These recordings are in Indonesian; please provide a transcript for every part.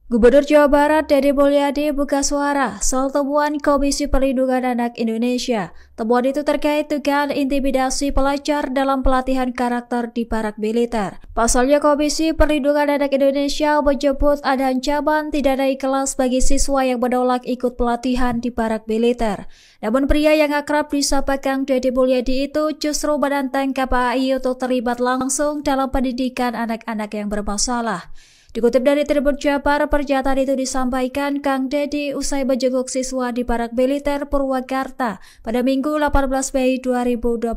Gubernur Jawa Barat Deddy Mulyadi buka suara soal temuan Komisi Perlindungan Anak Indonesia. Temuan itu terkait dugaan intimidasi pelajar dalam pelatihan karakter di barak militer. Pasalnya Komisi Perlindungan Anak Indonesia menyebut ada ancaman tidak naik kelas bagi siswa yang menolak ikut pelatihan di barak militer. Namun pria yang akrab disapa Kang Deddy Mulyadi itu justru menantang KPAI untuk terlibat langsung dalam pendidikan anak-anak yang bermasalah. Dikutip dari Tribun Jabar, pernyataan itu disampaikan Kang Deddy usai menjenguk siswa di barak militer Purwakarta pada Minggu 18 Mei 2025.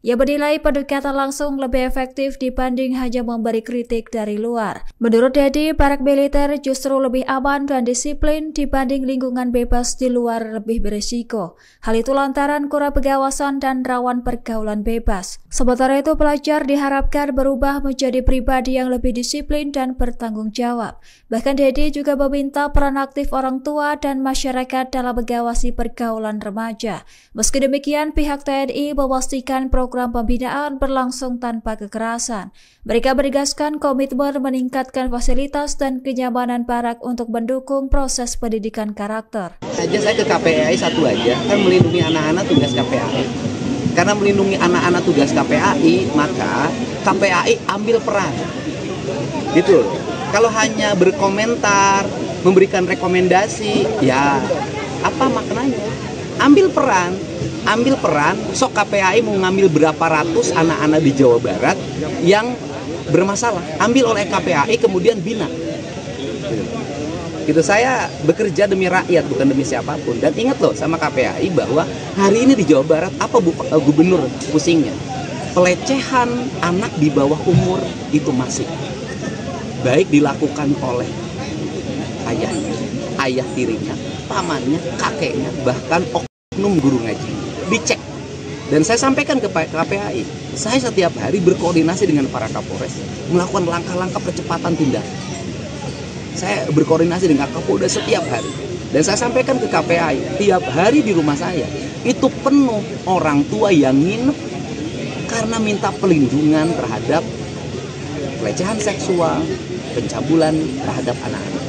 Ia menilai pendekatan langsung lebih efektif dibanding hanya memberi kritik dari luar. Menurut Deddy, barak militer justru lebih aman dan disiplin dibanding lingkungan bebas di luar lebih berisiko. Hal itu lantaran kurang pengawasan dan rawan pergaulan bebas. Sementara itu, pelajar diharapkan berubah menjadi pribadi yang lebih disiplin dan bertanggung jawab. Bahkan Deddy juga meminta peran aktif orang tua dan masyarakat dalam mengawasi pergaulan remaja. Meski demikian, pihak TNI memastikan program pembinaan berlangsung tanpa kekerasan. Mereka menegaskan komitmen meningkatkan fasilitas dan kenyamanan barak untuk mendukung proses pendidikan karakter. Saya ke KPAI satu aja, kan melindungi anak-anak tugas KPAI. Karena melindungi anak-anak tugas KPAI, maka KPAI ambil peran. Gitu. Kalau hanya berkomentar, memberikan rekomendasi, ya apa maknanya? Ambil peran, sok KPAI mau ngambil berapa ratus anak-anak di Jawa Barat yang bermasalah, ambil oleh KPAI kemudian bina. Gitu. Saya bekerja demi rakyat bukan demi siapapun. Dan ingat loh sama KPAI bahwa hari ini di Jawa Barat apa gubernur pusingnya? Pelecehan anak di bawah umur itu masih baik dilakukan oleh ayahnya, ayah tirinya, pamannya, kakeknya, bahkan oknum guru ngaji. Dicek. Dan saya sampaikan ke KPAI, saya setiap hari berkoordinasi dengan para Kapolres, melakukan langkah-langkah percepatan tindakan. Saya berkoordinasi dengan Kapolda setiap hari. Dan saya sampaikan ke KPAI, tiap hari di rumah saya, itu penuh orang tua yang nginep karena minta pelindungan terhadap pelecehan seksual, pencabulan terhadap anak-anak.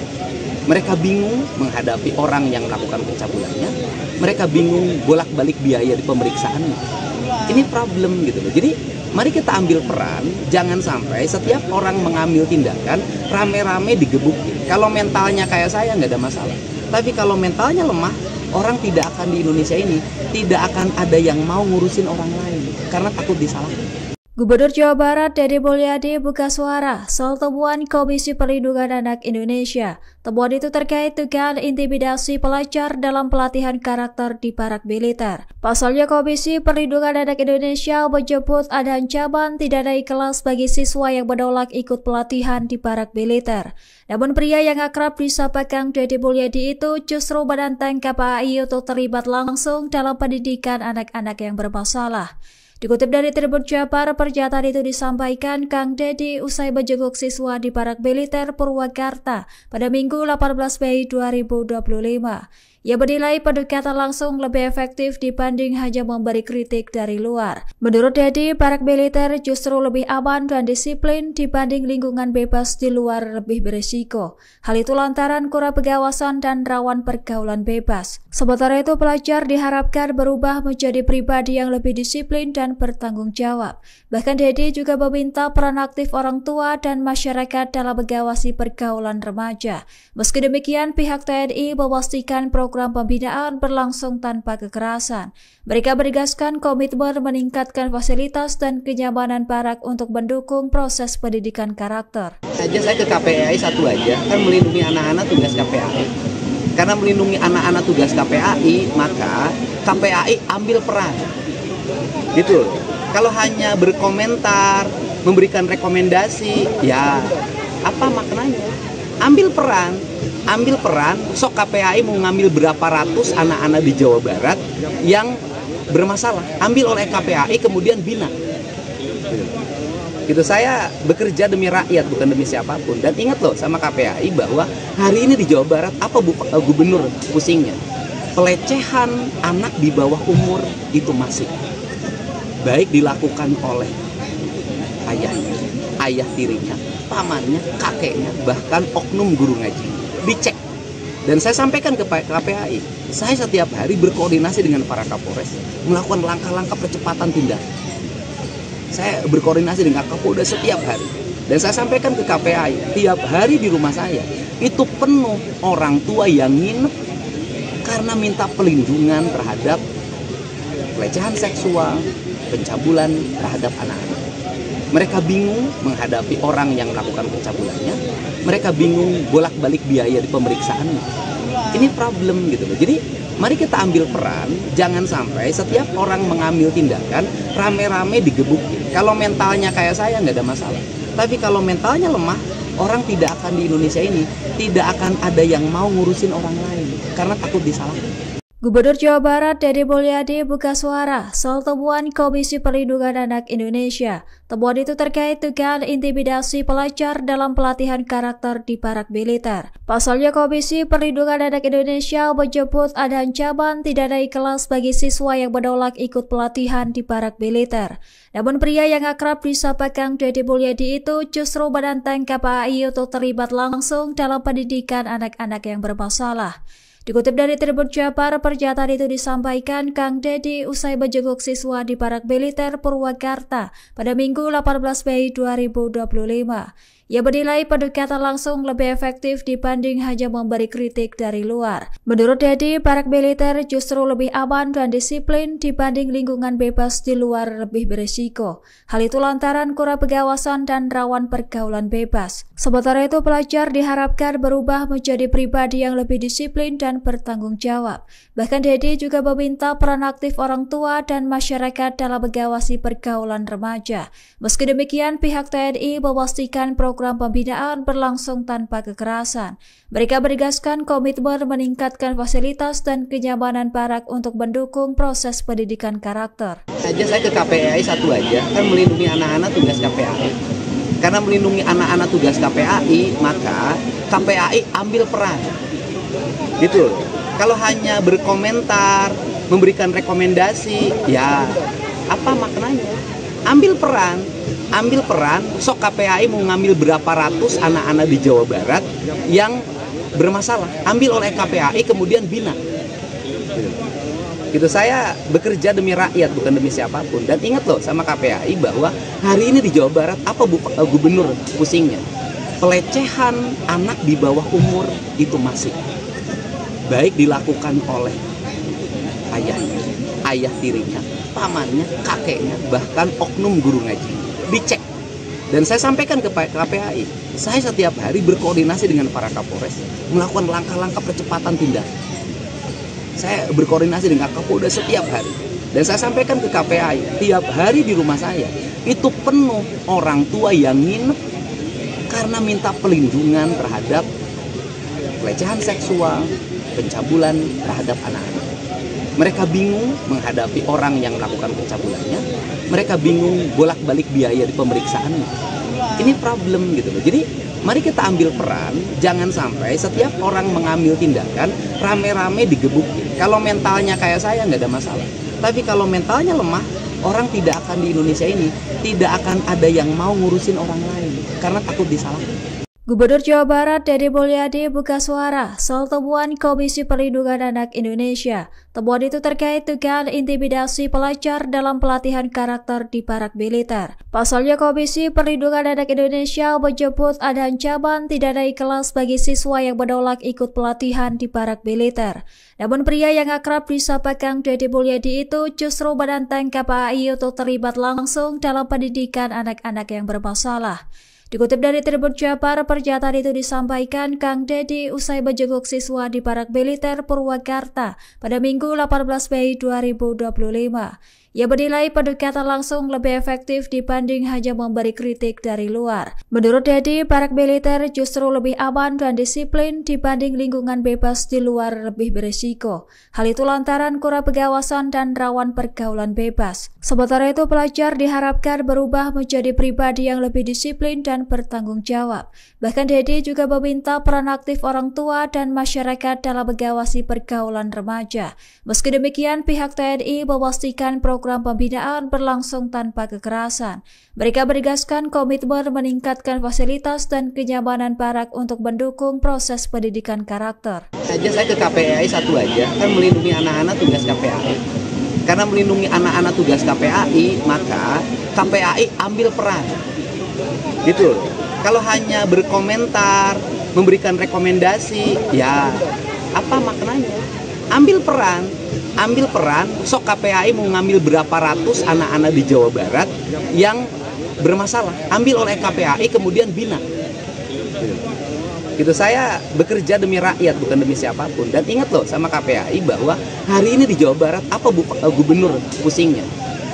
Mereka bingung menghadapi orang yang melakukan pencabulannya. Mereka bingung bolak-balik biaya di pemeriksaannya. Ini problem gitu loh. Jadi mari kita ambil peran, jangan sampai setiap orang mengambil tindakan rame-rame digebukin. Kalau mentalnya kayak saya nggak ada masalah. Tapi kalau mentalnya lemah, orang tidak akan di Indonesia ini tidak akan ada yang mau ngurusin orang lain karena takut disalahkan. Gubernur Jawa Barat Deddy Mulyadi buka suara soal temuan Komisi Perlindungan Anak Indonesia. Temuan itu terkait dugaan intimidasi pelajar dalam pelatihan karakter di barak militer. Pasalnya Komisi Perlindungan Anak Indonesia menyebut ada ancaman tidak naik kelas bagi siswa yang menolak ikut pelatihan di barak militer. Namun pria yang akrab disapa Kang Deddy Mulyadi itu justru menantang KPAI untuk terlibat langsung dalam pendidikan anak-anak yang bermasalah. Dikutip dari Tribun Jabar, pernyataan itu disampaikan Kang Deddy usai menjenguk siswa di barak militer Purwakarta pada Minggu 18 Mei 2025. Ia menilai pendekatan langsung lebih efektif dibanding hanya memberi kritik dari luar. Menurut Deddy, barak militer justru lebih aman dan disiplin dibanding lingkungan bebas di luar lebih berisiko. Hal itu lantaran kurang pengawasan dan rawan pergaulan bebas. Sementara itu, pelajar diharapkan berubah menjadi pribadi yang lebih disiplin dan bertanggung jawab. Bahkan Deddy juga meminta peran aktif orang tua dan masyarakat dalam mengawasi pergaulan remaja. Meski demikian, pihak TNI memastikan program pembinaan berlangsung tanpa kekerasan. Mereka menegaskan komitmen meningkatkan fasilitas dan kenyamanan barak untuk mendukung proses pendidikan karakter. Saya ke KPAI satu aja, kan melindungi anak-anak tugas KPAI. Karena melindungi anak-anak tugas KPAI, maka KPAI ambil peran. Gitu. Kalau hanya berkomentar, memberikan rekomendasi, ya apa maknanya? Ambil peran, sok KPAI mau ngambil berapa ratus anak-anak di Jawa Barat yang bermasalah, ambil oleh KPAI kemudian bina. Gitu. Saya bekerja demi rakyat bukan demi siapapun. Dan ingat loh sama KPAI bahwa hari ini di Jawa Barat apa gubernur pusingnya? Pelecehan anak di bawah umur itu masih baik dilakukan oleh ayahnya, ayah tirinya, pamannya, kakeknya, bahkan oknum guru ngaji. Dicek. Dan saya sampaikan ke KPAI, saya setiap hari berkoordinasi dengan para Kapolres, melakukan langkah-langkah percepatan tindakan. Saya berkoordinasi dengan Kapolda setiap hari. Dan saya sampaikan ke KPAI, tiap hari di rumah saya, itu penuh orang tua yang nginep karena minta pelindungan terhadap pelecehan seksual, pencabulan terhadap anak-anak. Mereka bingung menghadapi orang yang melakukan pencabulannya. Mereka bingung bolak-balik biaya di pemeriksaannya. Ini problem gitu loh. Jadi mari kita ambil peran. Jangan sampai setiap orang mengambil tindakan rame-rame digebukin. Kalau mentalnya kayak saya nggak ada masalah. Tapi kalau mentalnya lemah, orang tidak akan di Indonesia ini tidak akan ada yang mau ngurusin orang lain karena takut disalahkan. Gubernur Jawa Barat Dede Mulyadi buka suara soal temuan Komisi Perlindungan Anak Indonesia. Temuan itu terkait dugaan intimidasi pelajar dalam pelatihan karakter di Barak Militer. Pasalnya Komisi Perlindungan Anak Indonesia menyebut ada ancaman tidak naik kelas bagi siswa yang menolak ikut pelatihan di Barak Militer. Namun pria yang akrab disapa Kang Dede Mulyadi itu justru menantang KPAI untuk terlibat langsung dalam pendidikan anak-anak yang bermasalah. Dikutip dari Tribun Jabar, pernyataan itu disampaikan Kang Dede usai menjenguk siswa di Barak Militer Purwakarta pada Minggu 18 Mei 2025. Ia menilai pendekatan langsung lebih efektif dibanding hanya memberi kritik dari luar. Menurut Dede, Barak Militer justru lebih aman dan disiplin dibanding lingkungan bebas di luar lebih berisiko. Hal itu lantaran kurang pengawasan dan rawan pergaulan bebas. Sementara itu, pelajar diharapkan berubah menjadi pribadi yang lebih disiplin dan bertanggung jawab. Bahkan Dede juga meminta peran aktif orang tua dan masyarakat dalam mengawasi pergaulan remaja. Meski demikian, pihak TNI memastikan program pembinaan berlangsung tanpa kekerasan. Mereka menegaskan komitmen meningkatkan fasilitas dan kenyamanan Barak untuk mendukung proses pendidikan karakter. Saya ke KPAI satu aja, kan melindungi anak-anak tugas KPAI. Karena melindungi anak-anak tugas KPAI, maka KPAI ambil peran. Gitu. Kalau hanya berkomentar, memberikan rekomendasi, ya apa maknanya? Ambil peran, sok KPAI mau ngambil berapa ratus anak-anak di Jawa Barat yang bermasalah, ambil oleh KPAI kemudian bina. Gitu, saya bekerja demi rakyat bukan demi siapapun. Dan ingat loh sama KPAI bahwa hari ini di Jawa Barat apa gubernur pusingnya? Pelecehan anak di bawah umur itu masih baik dilakukan oleh ayahnya, ayah tirinya, pamannya, kakeknya, bahkan oknum guru ngaji. Dicek. Dan saya sampaikan ke KPAI, saya setiap hari berkoordinasi dengan para Kapolres, melakukan langkah-langkah percepatan tindakan. Saya berkoordinasi dengan Kapolda setiap hari. Dan saya sampaikan ke KPAI, tiap hari di rumah saya, itu penuh orang tua yang nginep karena minta pelindungan terhadap pelecehan seksual, pencabulan terhadap anak-anak. Mereka bingung menghadapi orang yang melakukan pencabulannya. Mereka bingung bolak-balik biaya di pemeriksaannya. Ini problem gitu loh. Jadi mari kita ambil peran. Jangan sampai setiap orang mengambil tindakan rame-rame digebukin. Kalau mentalnya kayak saya nggak ada masalah. Tapi kalau mentalnya lemah, orang tidak akan di Indonesia ini tidak akan ada yang mau ngurusin orang lain karena takut disalahkan. Gubernur Jawa Barat Dede Mulyadi buka suara soal temuan Komisi Perlindungan Anak Indonesia. Temuan itu terkait dugaan intimidasi pelajar dalam pelatihan karakter di Barak Militer. Pasalnya Komisi Perlindungan Anak Indonesia menyebut ada ancaman tidak naik kelas bagi siswa yang menolak ikut pelatihan di Barak Militer. Namun pria yang akrab disapa Kang Dede Mulyadi itu justru menantang KPAI untuk terlibat langsung dalam pendidikan anak-anak yang bermasalah. Dikutip dari Tribun Jabar, pernyataan itu disampaikan Kang Dede usai menjenguk siswa di Barak Militer Purwakarta pada Minggu 18 Mei 2025. Ia menilai pendekatan langsung lebih efektif dibanding hanya memberi kritik dari luar. Menurut Dede, Barak Militer justru lebih aman dan disiplin dibanding lingkungan bebas di luar lebih berisiko. Hal itu lantaran kurang pengawasan dan rawan pergaulan bebas. Sementara itu, pelajar diharapkan berubah menjadi pribadi yang lebih disiplin dan bertanggung jawab. Bahkan Dede juga meminta peran aktif orang tua dan masyarakat dalam mengawasi pergaulan remaja. Meski demikian, pihak TNI memastikan program program pembinaan berlangsung tanpa kekerasan. Mereka menegaskan komitmen meningkatkan fasilitas dan kenyamanan Parak untuk mendukung proses pendidikan karakter. Saya ke KPAI satu aja, kan melindungi anak-anak tugas KPAI. Karena melindungi anak-anak tugas KPAI, maka KPAI ambil peran. Gitu. Kalau hanya berkomentar, memberikan rekomendasi, ya apa maknanya? Ambil peran, sok KPAI mau ngambil berapa ratus anak-anak di Jawa Barat yang bermasalah, ambil oleh KPAI kemudian bina. Gitu. Saya bekerja demi rakyat bukan demi siapapun. Dan ingat loh sama KPAI bahwa hari ini di Jawa Barat apa gubernur pusingnya?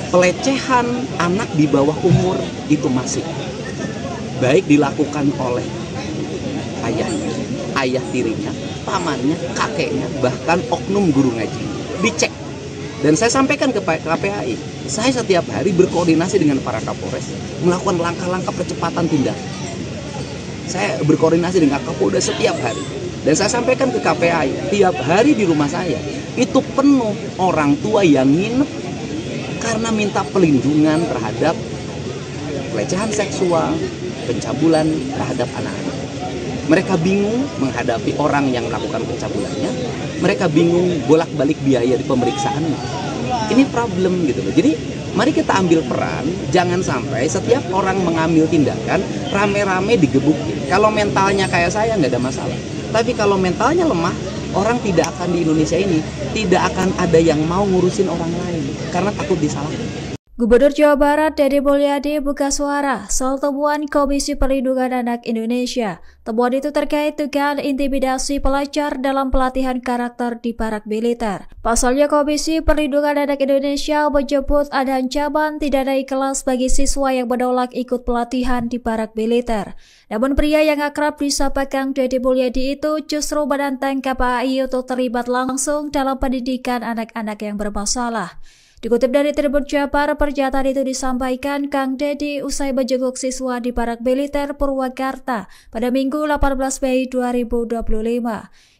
Pelecehan anak di bawah umur itu masih baik dilakukan oleh ayahnya, ayah tirinya, pamannya, kakeknya, bahkan oknum guru ngaji. Dicek. Dan saya sampaikan ke KPAI, saya setiap hari berkoordinasi dengan para Kapolres, melakukan langkah-langkah percepatan tindakan. Saya berkoordinasi dengan Kapolda setiap hari. Dan saya sampaikan ke KPAI, tiap hari di rumah saya, itu penuh orang tua yang nginep karena minta pelindungan terhadap pelecehan seksual, pencabulan terhadap anak-anak. Mereka bingung menghadapi orang yang melakukan pencabulannya. Mereka bingung bolak-balik biaya di pemeriksaannya. Ini problem gitu loh. Jadi mari kita ambil peran. Jangan sampai setiap orang mengambil tindakan rame-rame digebukin. Kalau mentalnya kayak saya nggak ada masalah. Tapi kalau mentalnya lemah, orang tidak akan di Indonesia ini tidak akan ada yang mau ngurusin orang lain karena takut disalahkan. Gubernur Jawa Barat Deddy Mulyadi buka suara soal temuan Komisi Perlindungan Anak Indonesia. Temuan itu terkait dugaan intimidasi pelajar dalam pelatihan karakter di Parak Militer. Pasalnya Komisi Perlindungan Anak Indonesia menyebut ada ancaman tidak naik kelas bagi siswa yang menolak ikut pelatihan di Parak Militer. Namun pria yang akrab disapa Kang Deddy Mulyadi itu justru menantang KPAI untuk terlibat langsung dalam pendidikan anak-anak yang bermasalah. Dikutip dari Tribun Jabar, pernyataan itu disampaikan Kang Deddy usai menjenguk siswa di Parak Militer Purwakarta pada Minggu 18 Mei 2025.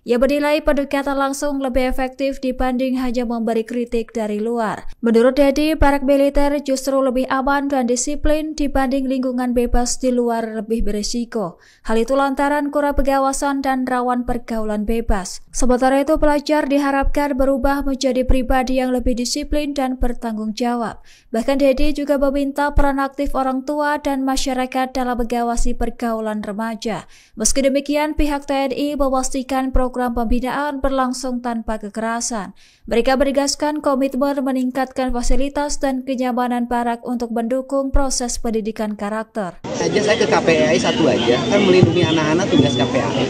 Ia menilai pendekatan langsung lebih efektif dibanding hanya memberi kritik dari luar. Menurut Deddy, Parak Militer justru lebih aman dan disiplin dibanding lingkungan bebas di luar lebih berisiko. Hal itu lantaran kurang pengawasan dan rawan pergaulan bebas. Sementara itu, pelajar diharapkan berubah menjadi pribadi yang lebih disiplin dan bertanggung jawab. Bahkan Deddy juga meminta peran aktif orang tua dan masyarakat dalam mengawasi pergaulan remaja. Meski demikian, pihak TNI memastikan program pembinaan berlangsung tanpa kekerasan. Mereka menegaskan komitmen meningkatkan fasilitas dan kenyamanan Parak untuk mendukung proses pendidikan karakter. Saya ke KPAI satu aja, kan melindungi anak-anak tugas KPAI.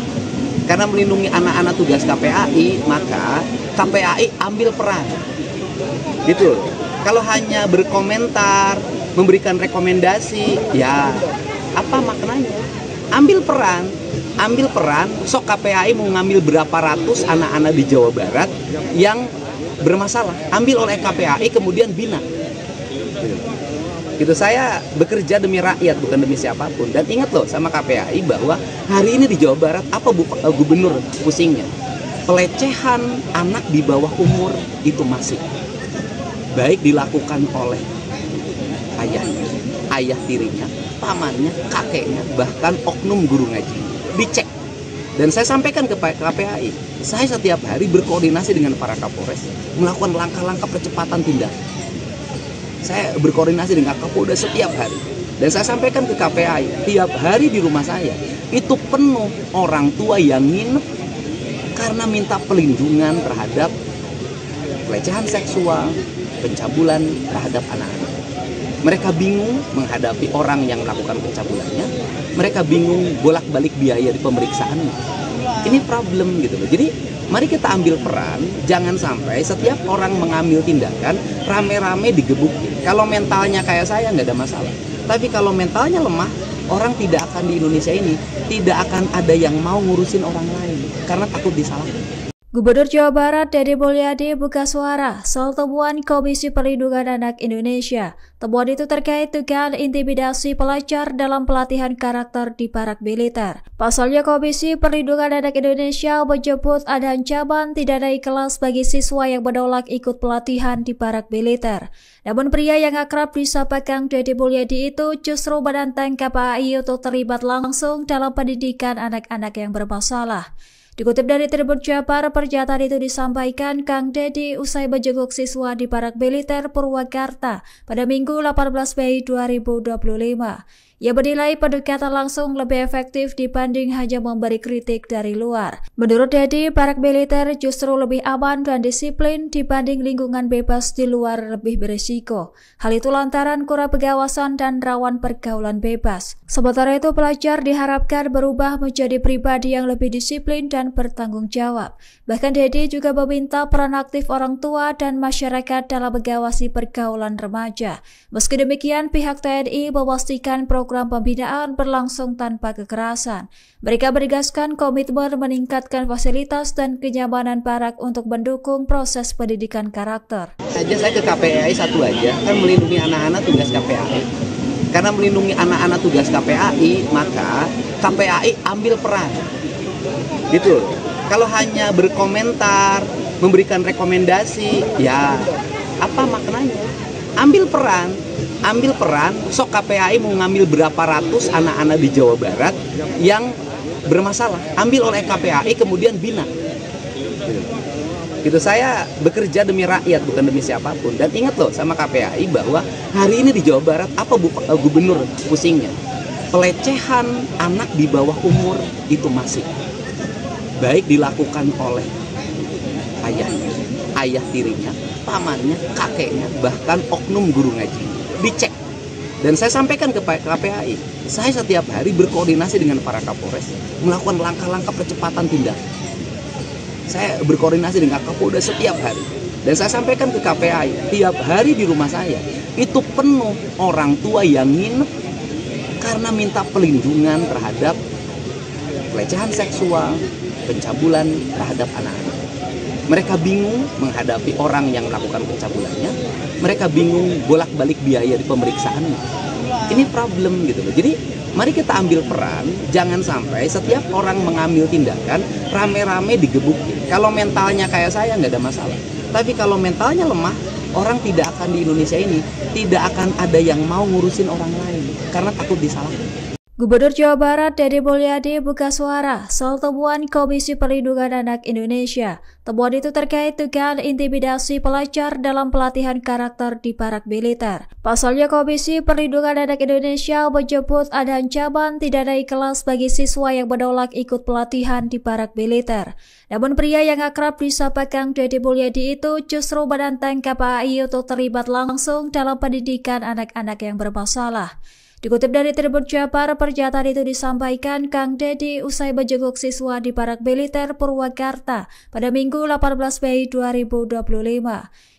Karena melindungi anak-anak tugas KPAI, maka KPAI ambil peran. Gitu. Kalau hanya berkomentar, memberikan rekomendasi, ya apa maknanya? Ambil peran, sok KPAI mau ngambil berapa ratus anak-anak di Jawa Barat yang bermasalah, ambil oleh KPAI kemudian bina. Gitu. Saya bekerja demi rakyat bukan demi siapapun. Dan ingat loh sama KPAI bahwa hari ini di Jawa Barat apa gubernur pusingnya? Pelecehan anak di bawah umur itu masih baik dilakukan oleh ayahnya, ayah tirinya, pamannya, kakeknya, bahkan oknum guru ngaji. Dicek. Dan saya sampaikan ke KPAI, saya setiap hari berkoordinasi dengan para Kapolres, melakukan langkah-langkah percepatan tindakan. Saya berkoordinasi dengan Kapolda setiap hari. Dan saya sampaikan ke KPAI, tiap hari di rumah saya, itu penuh orang tua yang nginep karena minta pelindungan terhadap pelecehan seksual, pencabulan terhadap anak-anak. Mereka bingung menghadapi orang yang melakukan pencabulannya. Mereka bingung bolak-balik biaya di pemeriksaannya. Ini problem gitu loh. Jadi mari kita ambil peran. Jangan sampai setiap orang mengambil tindakan rame-rame digebukin. Kalau mentalnya kayak saya nggak ada masalah. Tapi kalau mentalnya lemah, orang tidak akan di Indonesia ini tidak akan ada yang mau ngurusin orang lain karena takut disalahkan. Gubernur Jawa Barat Dede Mulyadi buka suara soal temuan Komisi Perlindungan Anak Indonesia. Temuan itu terkait dugaan intimidasi pelajar dalam pelatihan karakter di parak militer. Pasalnya Komisi Perlindungan Anak Indonesia menyebut ada ancaman tidak naik kelas bagi siswa yang menolak ikut pelatihan di parak militer. Namun pria yang akrab disapa Kang Dede Mulyadi itu justru menantang KPAI untuk terlibat langsung dalam pendidikan anak-anak yang bermasalah. Dikutip dari Tribun Jabar, pernyataan itu disampaikan Kang Dede usai menjenguk siswa di parak militer Purwakarta pada Minggu 18 Mei 2025. Ia menilai pendekatan langsung lebih efektif dibanding hanya memberi kritik dari luar. Menurut Dede, parak militer justru lebih aman dan disiplin dibanding lingkungan bebas di luar lebih berisiko. Hal itu lantaran kurang pengawasan dan rawan pergaulan bebas. Sementara itu, pelajar diharapkan berubah menjadi pribadi yang lebih disiplin dan bertanggung jawab. Bahkan Dede juga meminta peran aktif orang tua dan masyarakat dalam mengawasi pergaulan remaja. Meski demikian, pihak TNI memastikan program pembinaan berlangsung tanpa kekerasan. Mereka menegaskan komitmen meningkatkan fasilitas dan kenyamanan parak untuk mendukung proses pendidikan karakter. Saya ke KPAI satu aja, kan melindungi anak-anak tugas KPAI. Karena melindungi anak-anak tugas KPAI, maka KPAI ambil peran. Gitu. Kalau hanya berkomentar, memberikan rekomendasi, ya apa maknanya? Ambil peran, sok KPAI mau ngambil berapa ratus anak-anak di Jawa Barat yang bermasalah, ambil oleh KPAI kemudian bina. Gitu. Saya bekerja demi rakyat bukan demi siapapun. Dan ingat loh sama KPAI bahwa hari ini di Jawa Barat apa gubernur pusingnya? Pelecehan anak di bawah umur itu masih baik dilakukan oleh ayahnya, ayah tirinya, pamannya, kakeknya, bahkan oknum guru ngaji. Dicek. Dan saya sampaikan ke KPAI, saya setiap hari berkoordinasi dengan para Kapolres melakukan langkah-langkah percepatan tindakan. Saya berkoordinasi dengan Kapolda setiap hari. Dan saya sampaikan ke KPAI, tiap hari di rumah saya itu penuh orang tua yang nginep karena minta pelindungan terhadap pelecehan seksual, pencabulan terhadap anak-anak. Mereka bingung menghadapi orang yang melakukan pencabulannya. Mereka bingung bolak-balik biaya di pemeriksaannya. Ini problem gitu loh. Jadi mari kita ambil peran. Jangan sampai setiap orang mengambil tindakan rame-rame digebukin. Kalau mentalnya kayak saya nggak ada masalah. Tapi kalau mentalnya lemah, orang tidak akan di Indonesia ini tidak akan ada yang mau ngurusin orang lain karena takut disalahkan. Gubernur Jawa Barat Dede Mulyadi buka suara soal temuan Komisi Perlindungan Anak Indonesia. Temuan itu terkait dugaan intimidasi pelajar dalam pelatihan karakter di parak militer. Pasalnya Komisi Perlindungan Anak Indonesia menyebut ada ancaman tidak naik kelas bagi siswa yang menolak ikut pelatihan di parak militer. Namun pria yang akrab disapa Kang Dede Mulyadi itu justru menantang KPAI untuk terlibat langsung dalam pendidikan anak-anak yang bermasalah. Dikutip dari Tribun Jabar, pernyataan itu disampaikan Kang Dede usai menjenguk siswa di parak militer Purwakarta pada Minggu 18 Mei 2025.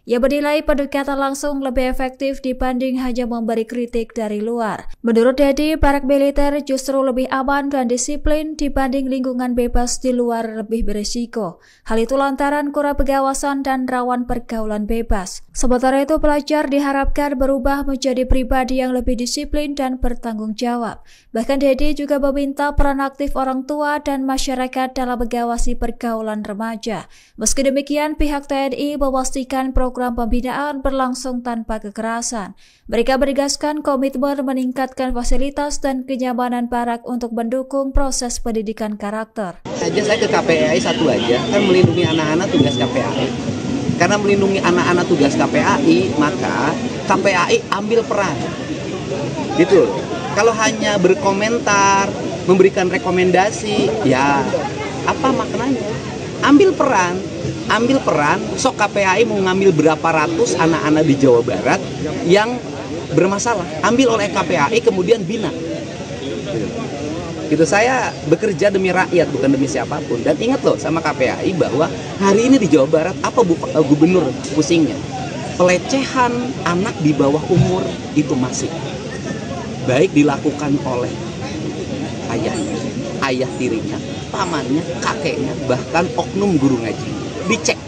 Ia menilai pendekatan langsung lebih efektif dibanding hanya memberi kritik dari luar. Menurut Dede, parak militer justru lebih aman dan disiplin dibanding lingkungan bebas di luar lebih berisiko. Hal itu lantaran kurang pengawasan dan rawan pergaulan bebas. Sementara itu, pelajar diharapkan berubah menjadi pribadi yang lebih disiplin dan bertanggung jawab. Bahkan Dede juga meminta peran aktif orang tua dan masyarakat dalam mengawasi pergaulan remaja. Meski demikian, pihak TNI memastikan program pembinaan berlangsung tanpa kekerasan. Mereka menegaskan komitmen meningkatkan fasilitas dan kenyamanan parak untuk mendukung proses pendidikan karakter. Saya ke KPAI satu aja, kan melindungi anak-anak tugas KPAI. Karena melindungi anak-anak tugas KPAI, maka KPAI ambil peran. Gitu. Kalau hanya berkomentar, memberikan rekomendasi, ya apa maknanya? Ambil peran, sok KPAI mau ngambil berapa ratus anak-anak di Jawa Barat yang bermasalah, ambil oleh KPAI kemudian bina. Gitu. Saya bekerja demi rakyat bukan demi siapapun. Dan ingat loh sama KPAI bahwa hari ini di Jawa Barat apa gubernur pusingnya? Pelecehan anak di bawah umur itu masih baik dilakukan oleh ayahnya, ayah tirinya, pamannya, kakeknya, bahkan oknum guru ngaji. dicek.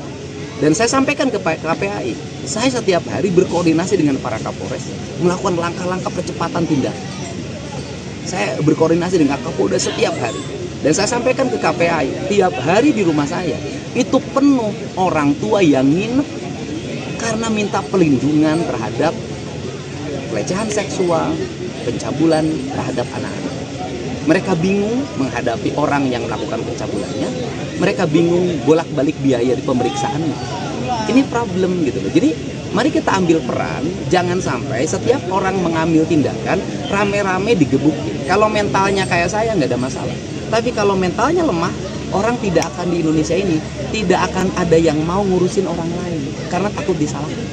Dan saya sampaikan ke KPAI, saya setiap hari berkoordinasi dengan para Kapolres melakukan langkah-langkah percepatan tindakan. Saya berkoordinasi dengan Kapolda setiap hari. Dan saya sampaikan ke KPAI, tiap hari di rumah saya itu penuh orang tua yang nginep karena minta pelindungan terhadap pelecehan seksual, pencabulan terhadap anak-anak. Mereka bingung menghadapi orang yang melakukan pencabulannya. Mereka bingung bolak-balik biaya di pemeriksaannya. Ini problem gitu loh. Jadi mari kita ambil peran, jangan sampai setiap orang mengambil tindakan rame-rame digebukin. Kalau mentalnya kayak saya nggak ada masalah. Tapi kalau mentalnya lemah, orang tidak akan di Indonesia ini tidak akan ada yang mau ngurusin orang lain karena takut disalahkan.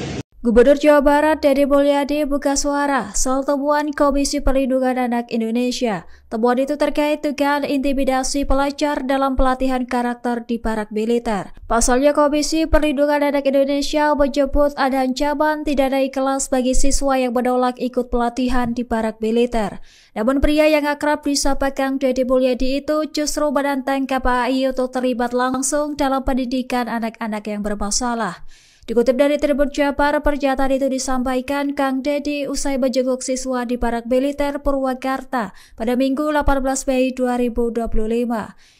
Gubernur Jawa Barat Deddy Mulyadi buka suara soal temuan Komisi Perlindungan Anak Indonesia. Temuan itu terkait dugaan intimidasi pelajar dalam pelatihan karakter di parak militer. Pasalnya Komisi Perlindungan Anak Indonesia menyebut ada ancaman tidak naik kelas bagi siswa yang menolak ikut pelatihan di parak militer. Namun pria yang akrab disapa Kang Deddy Mulyadi itu justru menantang KPAI untuk terlibat langsung dalam pendidikan anak-anak yang bermasalah. Dikutip dari Tribun Jabar, pernyataan itu disampaikan Kang Deddy usai menjenguk siswa di parak militer Purwakarta pada Minggu 18 Mei 2025.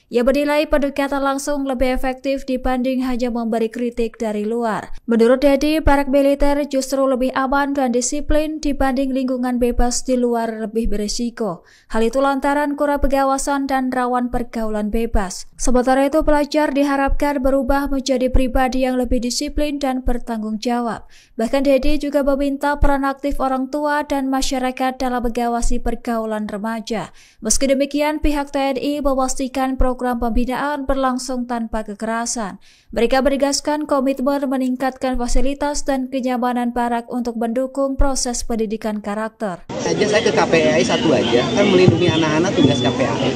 Ia menilai pendekatan langsung lebih efektif dibanding hanya memberi kritik dari luar. Menurut Deddy, parak militer justru lebih aman dan disiplin dibanding lingkungan bebas di luar lebih berisiko. Hal itu lantaran kurang pengawasan dan rawan pergaulan bebas. Sementara itu, pelajar diharapkan berubah menjadi pribadi yang lebih disiplin dan bertanggung jawab. Bahkan Deddy juga meminta peran aktif orang tua dan masyarakat dalam mengawasi pergaulan remaja. Meski demikian, pihak TNI memastikan program pembinaan berlangsung tanpa kekerasan. Mereka menegaskan komitmen meningkatkan fasilitas dan kenyamanan parak untuk mendukung proses pendidikan karakter. Saya ke KPAI satu aja, kan melindungi anak-anak tugas KPAI.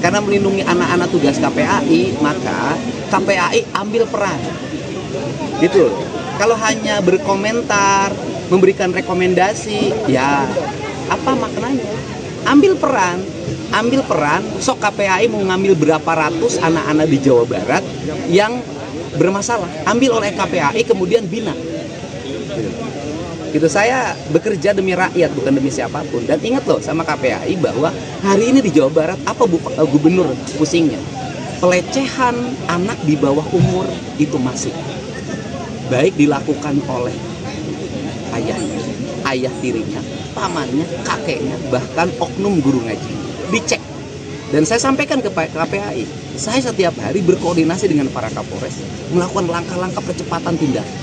Karena melindungi anak-anak tugas KPAI, maka KPAI ambil peran. Gitu. Kalau hanya berkomentar, memberikan rekomendasi, ya apa maknanya? Ambil peran, sok KPAI mau ngambil berapa ratus anak-anak di Jawa Barat yang bermasalah, ambil oleh KPAI kemudian bina. Gitu, saya bekerja demi rakyat bukan demi siapapun. Dan ingat loh sama KPAI bahwa hari ini di Jawa Barat apa gubernur pusingnya? Pelecehan anak di bawah umur itu masih baik dilakukan oleh ayahnya, ayah tirinya, pamannya, kakeknya, bahkan oknum guru ngaji. Dicek. Dan saya sampaikan ke KPAI, saya setiap hari berkoordinasi dengan para Kapolres melakukan langkah-langkah percepatan tindakan.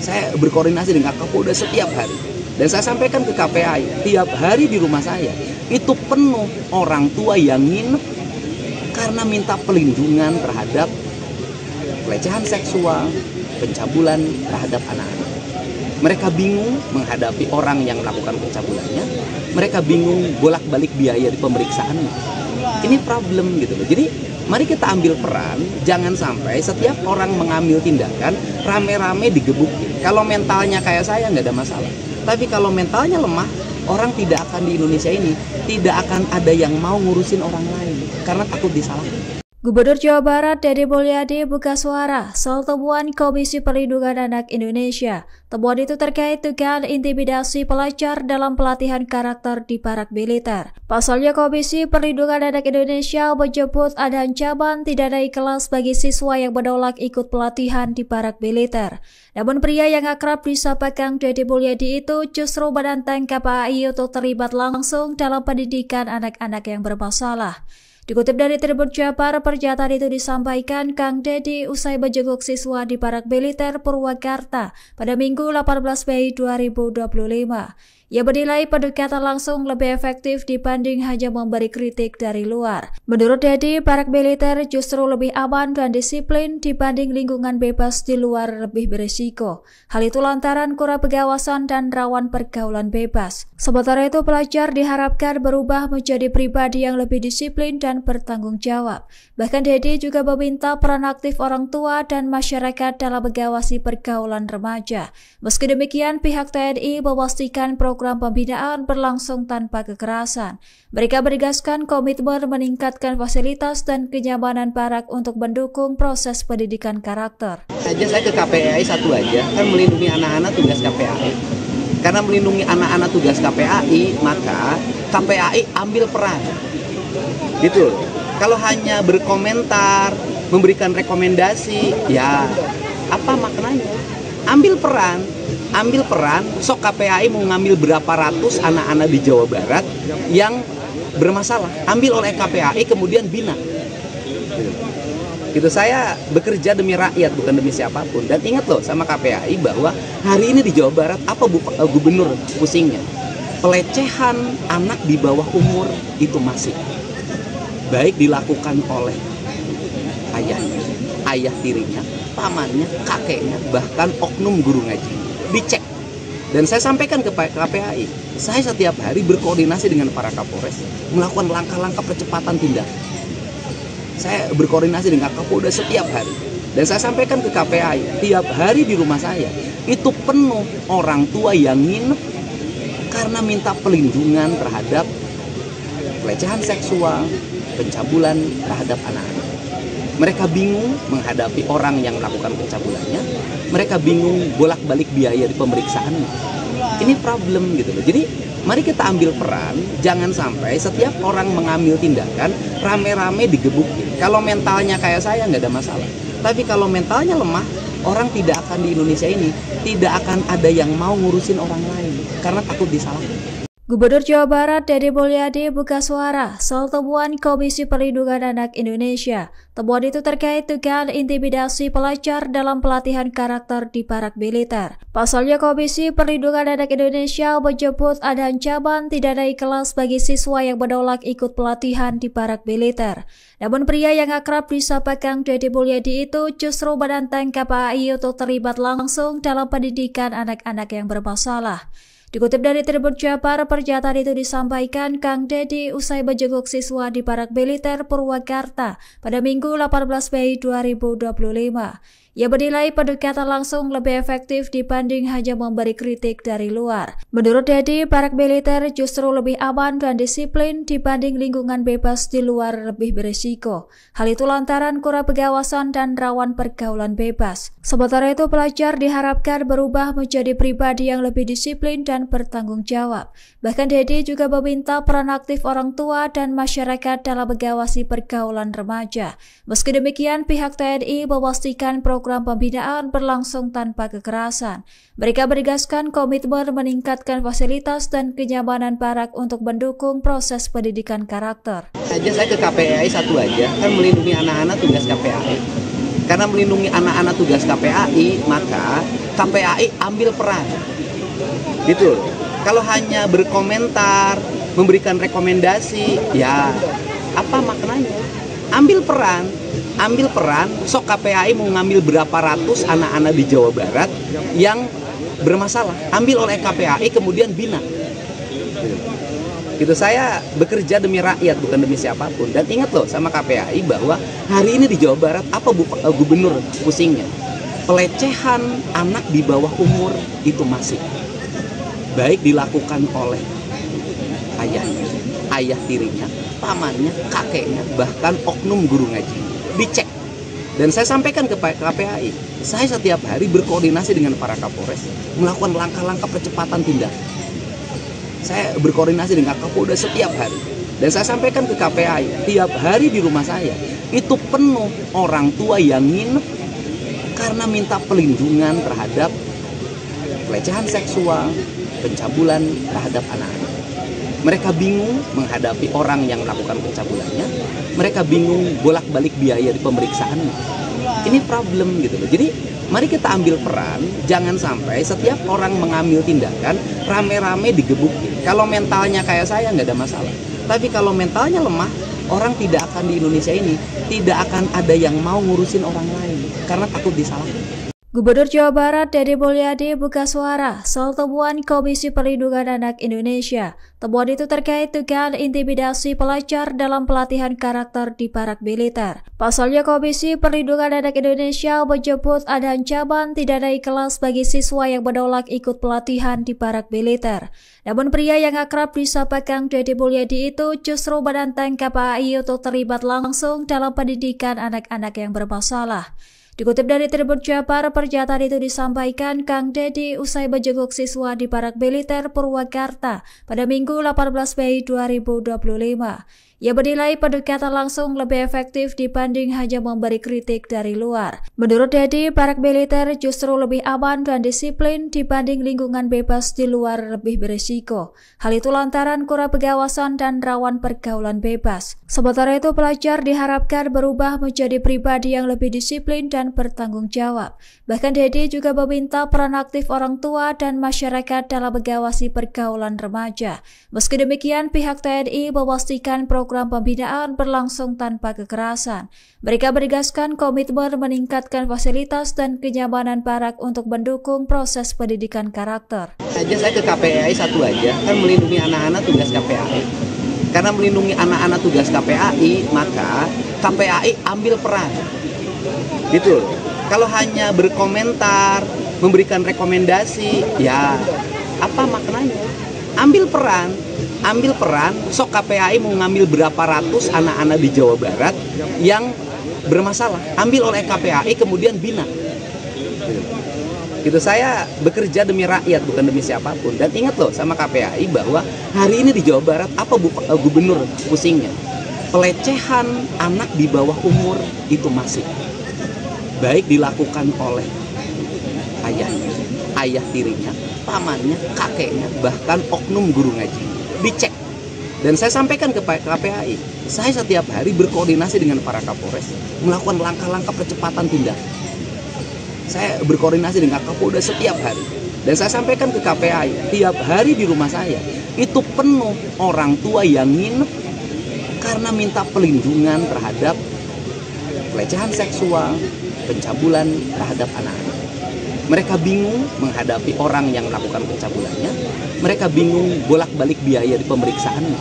Saya berkoordinasi dengan Kapolda setiap hari. Dan saya sampaikan ke KPAI, tiap hari di rumah saya itu penuh orang tua yang nginep karena minta pelindungan terhadap pelecehan seksual, pencabulan terhadap anak-anak. Mereka bingung menghadapi orang yang melakukan pencabulannya. Mereka bingung bolak-balik biaya di pemeriksaannya. Ini problem gitu loh. Jadi mari kita ambil peran, jangan sampai setiap orang mengambil tindakan rame-rame digebukin. Kalau mentalnya kayak saya nggak ada masalah. Tapi kalau mentalnya lemah, orang tidak akan di Indonesia ini tidak akan ada yang mau ngurusin orang lain karena takut disalahkan. Gubernur Jawa Barat Deddy Mulyadi buka suara soal temuan Komisi Perlindungan Anak Indonesia. Temuan itu terkait dugaan intimidasi pelajar dalam pelatihan karakter di parak militer. Pasalnya Komisi Perlindungan Anak Indonesia menyebut ada ancaman tidak naik kelas bagi siswa yang menolak ikut pelatihan di parak militer. Namun pria yang akrab disapa Kang Deddy Mulyadi itu justru menantang KPAI untuk terlibat langsung dalam pendidikan anak-anak yang bermasalah. Dikutip dari Tribun Jabar, pernyataan itu disampaikan Kang Deddy usai menjenguk siswa di parak militer Purwakarta pada Minggu 18 Mei 2025. Ia menilai pendekatan langsung lebih efektif dibanding hanya memberi kritik dari luar. Menurut Deddy, parak militer justru lebih aman dan disiplin dibanding lingkungan bebas di luar lebih berisiko. Hal itu lantaran kurang pengawasan dan rawan pergaulan bebas. Sementara itu, pelajar diharapkan berubah menjadi pribadi yang lebih disiplin dan bertanggung jawab. Bahkan Deddy juga meminta peran aktif orang tua dan masyarakat dalam mengawasi pergaulan remaja. Meski demikian, pihak TNI memastikan program program pembinaan berlangsung tanpa kekerasan. Mereka menegaskan komitmen meningkatkan fasilitas dan kenyamanan Parak untuk mendukung proses pendidikan karakter. Saya ke KPAI satu aja, kan melindungi anak-anak tugas KPAI. Karena melindungi anak-anak tugas KPAI, maka KPAI ambil peran. Gitu. Kalau hanya berkomentar, memberikan rekomendasi, ya apa maknanya? Ambil peran, sok KPAI mau ngambil berapa ratus anak-anak di Jawa Barat yang bermasalah, ambil oleh KPAI kemudian bina. Gitu, saya bekerja demi rakyat bukan demi siapapun. Dan ingat loh sama KPAI bahwa hari ini di Jawa Barat apa gubernur pusingnya? Pelecehan anak di bawah umur itu masih baik dilakukan oleh ayahnya, ayah tirinya, pamannya, kakeknya, bahkan oknum guru ngaji. Dicek. Dan saya sampaikan ke KPAI, saya setiap hari berkoordinasi dengan para Kapolres melakukan langkah-langkah percepatan tindakan. Saya berkoordinasi dengan Kapolda setiap hari. Dan saya sampaikan ke KPAI, tiap hari di rumah saya itu penuh orang tua yang nginep karena minta pelindungan terhadap pelecehan seksual, pencabulan terhadap anak-anak. Mereka bingung menghadapi orang yang melakukan pencabulannya. Mereka bingung bolak-balik biaya di pemeriksaannya. Ini problem gitu loh. Jadi mari kita ambil peran. Jangan sampai setiap orang mengambil tindakan rame-rame digebukin. Kalau mentalnya kayak saya nggak ada masalah. Tapi kalau mentalnya lemah, orang tidak akan di Indonesia ini tidak akan ada yang mau ngurusin orang lain karena takut disalahkan. Gubernur Jawa Barat Dede Mulyadi buka suara soal temuan Komisi Perlindungan Anak Indonesia. Temuan itu terkait dugaan intimidasi pelajar dalam pelatihan karakter di Parak Militer. Pasalnya Komisi Perlindungan Anak Indonesia menyebut ada ancaman tidak naik kelas bagi siswa yang menolak ikut pelatihan di Parak Militer. Namun pria yang akrab disapa Kang Dede Mulyadi itu justru menantang KPAI untuk terlibat langsung dalam pendidikan anak-anak yang bermasalah. Dikutip dari Tribun Jabar, pernyataan itu disampaikan Kang Dede usai menjenguk siswa di Parak Militer Purwakarta pada Minggu 18 Mei 2025. Ia menilai pendekatan langsung lebih efektif dibanding hanya memberi kritik dari luar. Menurut Dede, Parak Militer justru lebih aman dan disiplin dibanding lingkungan bebas di luar lebih berisiko. Hal itu lantaran kurang pengawasan dan rawan pergaulan bebas. Sementara itu, pelajar diharapkan berubah menjadi pribadi yang lebih disiplin dan bertanggung jawab. Bahkan Dede juga meminta peran aktif orang tua dan masyarakat dalam mengawasi pergaulan remaja. Meski demikian, pihak TNI memastikan program pembinaan berlangsung tanpa kekerasan. Mereka menegaskan komitmen meningkatkan fasilitas dan kenyamanan Parak untuk mendukung proses pendidikan karakter. Saya ke KPAI satu aja, kan melindungi anak-anak tugas KPAI. Karena melindungi anak-anak tugas KPAI, maka KPAI ambil peran. Gitu. Kalau hanya berkomentar, memberikan rekomendasi, ya apa maknanya? Ambil peran, sok KPAI mau ngambil berapa ratus anak-anak di Jawa Barat yang bermasalah, ambil oleh KPAI kemudian bina. Gitu, saya bekerja demi rakyat bukan demi siapapun. Dan ingat loh sama KPAI bahwa hari ini di Jawa Barat apa gubernur pusingnya? Pelecehan anak di bawah umur itu masih baik dilakukan oleh ayahnya, ayah tirinya, pamannya, kakeknya, bahkan oknum guru ngaji. Dicek. Dan saya sampaikan ke KPAI, saya setiap hari berkoordinasi dengan para Kapolres melakukan langkah-langkah percepatan tindakan. Saya berkoordinasi dengan Kapolda setiap hari. Dan saya sampaikan ke KPAI, tiap hari di rumah saya itu penuh orang tua yang nginep karena minta pelindungan terhadap pelecehan seksual, pencabulan terhadap anak-anak. Mereka bingung menghadapi orang yang melakukan pencabulannya. Mereka bingung bolak-balik biaya di pemeriksaannya. Ini problem gitu loh. Jadi mari kita ambil peran. Jangan sampai setiap orang mengambil tindakan rame-rame digebukin. Kalau mentalnya kayak saya nggak ada masalah. Tapi kalau mentalnya lemah, orang tidak akan di Indonesia ini tidak akan ada yang mau ngurusin orang lain karena takut disalahkan. Gubernur Jawa Barat Dede Mulyadi buka suara soal temuan Komisi Perlindungan Anak Indonesia. Temuan itu terkait dugaan intimidasi pelajar dalam pelatihan karakter di parak militer. Pasalnya Komisi Perlindungan Anak Indonesia menyebut ada ancaman tidak naik kelas bagi siswa yang menolak ikut pelatihan di parak militer. Namun pria yang akrab disapa Kang Dede Mulyadi itu justru menantang KPAI untuk terlibat langsung dalam pendidikan anak-anak yang bermasalah. Dikutip dari Tribun Jabar, pernyataan itu disampaikan Kang Dede usai menjenguk siswa di parak militer Purwakarta pada Minggu 18 Mei 2025. Ia menilai pendekatan langsung lebih efektif dibanding hanya memberi kritik dari luar. Menurut Dede, parak militer justru lebih aman dan disiplin dibanding lingkungan bebas di luar lebih berisiko. Hal itu lantaran kurang pengawasan dan rawan pergaulan bebas. Sementara itu, pelajar diharapkan berubah menjadi pribadi yang lebih disiplin dan bertanggung jawab. Bahkan Dede juga meminta peran aktif orang tua dan masyarakat dalam mengawasi pergaulan remaja. Meski demikian, pihak TNI memastikan program pembinaan berlangsung tanpa kekerasan. Mereka menegaskan komitmen meningkatkan fasilitas dan kenyamanan parak untuk mendukung proses pendidikan karakter. Saya ke KPAI satu aja, kan melindungi anak-anak tugas KPAI. Karena melindungi anak-anak tugas KPAI, maka KPAI ambil peran. Gitu. Kalau hanya berkomentar, memberikan rekomendasi, ya apa maknanya? Ambil peran, sok KPAI mau ngambil berapa ratus anak-anak di Jawa Barat yang bermasalah, ambil oleh KPAI kemudian bina. Gitu, saya bekerja demi rakyat bukan demi siapapun. Dan ingat loh sama KPAI bahwa hari ini di Jawa Barat apa gubernur pusingnya? Pelecehan anak di bawah umur itu masih baik dilakukan oleh ayahnya, ayah tirinya, pamannya, kakeknya, bahkan oknum guru ngaji. Dicek. Dan saya sampaikan ke KPAI, saya setiap hari berkoordinasi dengan para Kapolres, melakukan langkah-langkah percepatan tindakan. Saya berkoordinasi dengan Kapolda setiap hari. Dan saya sampaikan ke KPAI, tiap hari di rumah saya, itu penuh orang tua yang nginep karena minta perlindungan terhadap pelecehan seksual, pencabulan terhadap anak-anak. Mereka bingung menghadapi orang yang melakukan pencabulannya. Mereka bingung bolak-balik biaya di pemeriksaannya.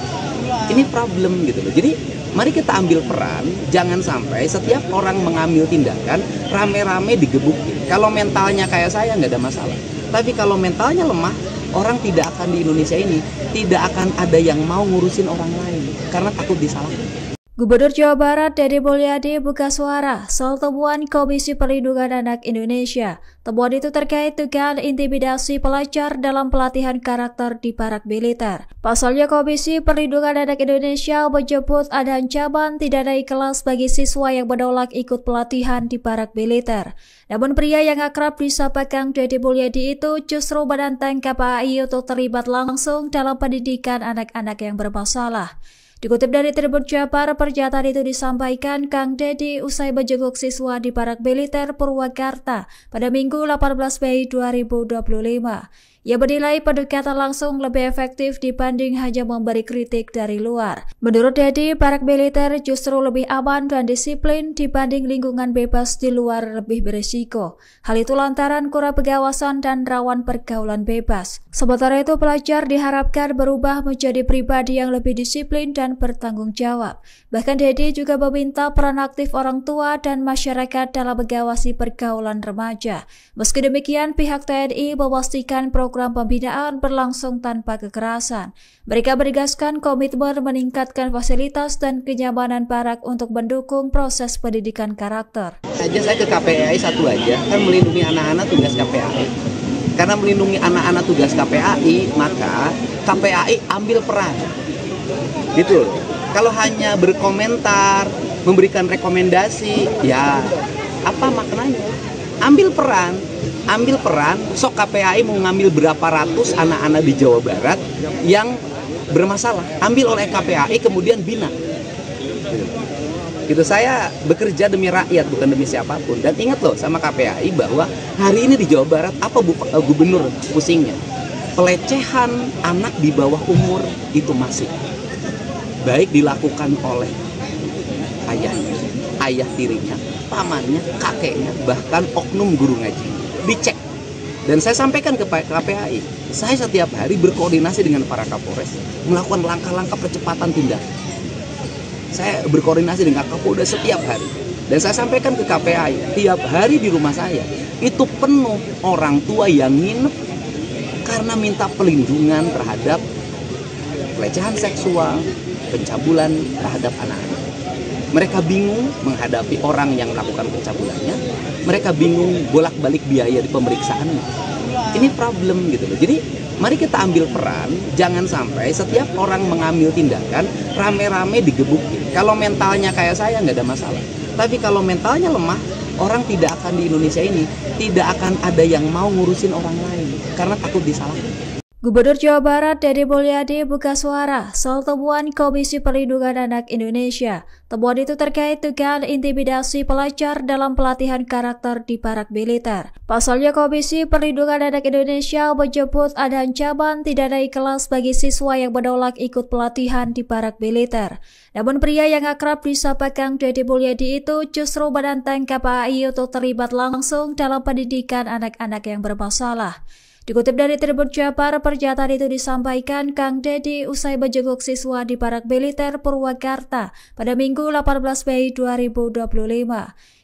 Ini problem gitu loh. Jadi mari kita ambil peran. Jangan sampai setiap orang mengambil tindakan rame-rame digebukin. Kalau mentalnya kayak saya nggak ada masalah. Tapi kalau mentalnya lemah, orang tidak akan di Indonesia ini tidak akan ada yang mau ngurusin orang lain karena takut disalahkan. Gubernur Jawa Barat Dede Mulyadi buka suara soal temuan Komisi Perlindungan Anak Indonesia. Temuan itu terkait dugaan intimidasi pelajar dalam pelatihan karakter di parak militer. Pasalnya Komisi Perlindungan Anak Indonesia menyebut ada ancaman tidak naik kelas bagi siswa yang menolak ikut pelatihan di parak militer. Namun pria yang akrab disapa Kang Dede Mulyadi itu justru menantang KPAI untuk terlibat langsung dalam pendidikan anak-anak yang bermasalah. Dikutip dari Tribun Jabar, pernyataan itu disampaikan Kang Dede usai menjenguk siswa di parak militer Purwakarta pada Minggu 18 Mei 2025. Ia menilai pendekatan langsung lebih efektif dibanding hanya memberi kritik dari luar. Menurut Dede, parak militer justru lebih aman dan disiplin dibanding lingkungan bebas di luar lebih berisiko. Hal itu lantaran kurang pengawasan dan rawan pergaulan bebas. Sementara itu, pelajar diharapkan berubah menjadi pribadi yang lebih disiplin dan bertanggung jawab. Bahkan Dede juga meminta peran aktif orang tua dan masyarakat dalam mengawasi pergaulan remaja. Meski demikian, pihak TNI memastikan program pembinaan berlangsung tanpa kekerasan. Mereka menegaskan komitmen meningkatkan fasilitas dan kenyamanan parak untuk mendukung proses pendidikan karakter. Saya ke KPAI satu aja, kan melindungi anak-anak tugas KPAI. Karena melindungi anak-anak tugas KPAI, maka KPAI ambil peran. Gitu. Kalau hanya berkomentar, memberikan rekomendasi, ya apa maknanya? Ambil peran, sok KPAI mau ngambil berapa ratus anak-anak di Jawa Barat yang bermasalah, ambil oleh KPAI kemudian bina. Gitu, saya bekerja demi rakyat bukan demi siapapun. Dan ingat loh sama KPAI bahwa hari ini di Jawa Barat apa gubernur pusingnya? Pelecehan anak di bawah umur itu masih baik dilakukan oleh ayahnya, ayah tirinya, pamannya, kakeknya, bahkan oknum guru ngaji. dicek. Dan saya sampaikan ke KPAI, saya setiap hari berkoordinasi dengan para Kapolres, melakukan langkah-langkah percepatan tindakan. Saya berkoordinasi dengan Kapolda setiap hari. Dan saya sampaikan ke KPAI, tiap hari di rumah saya, itu penuh orang tua yang nginep karena minta perlindungan terhadap pelecehan seksual, pencabulan terhadap anak-anak. Mereka bingung menghadapi orang yang melakukan pencabulannya. Mereka bingung bolak-balik biaya di pemeriksaannya. Ini problem gitu loh. Jadi mari kita ambil peran, jangan sampai setiap orang mengambil tindakan rame-rame digebukin. Kalau mentalnya kayak saya nggak ada masalah. Tapi kalau mentalnya lemah, orang tidak akan di Indonesia ini tidak akan ada yang mau ngurusin orang lain karena takut disalahkan. Gubernur Jawa Barat Dede Mulyadi buka suara soal temuan Komisi Perlindungan Anak Indonesia. Temuan itu terkait dugaan intimidasi pelajar dalam pelatihan karakter di parak militer. Pasalnya Komisi Perlindungan Anak Indonesia menyebut ada ancaman tidak naik kelas bagi siswa yang menolak ikut pelatihan di parak militer. Namun pria yang akrab disapa Kang Dede Mulyadi itu justru menantang KPAI untuk terlibat langsung dalam pendidikan anak-anak yang bermasalah. Dikutip dari Tribun Jabar, pernyataan itu disampaikan Kang Dede usai menjenguk siswa di parak militer Purwakarta pada Minggu 18 Mei 2025.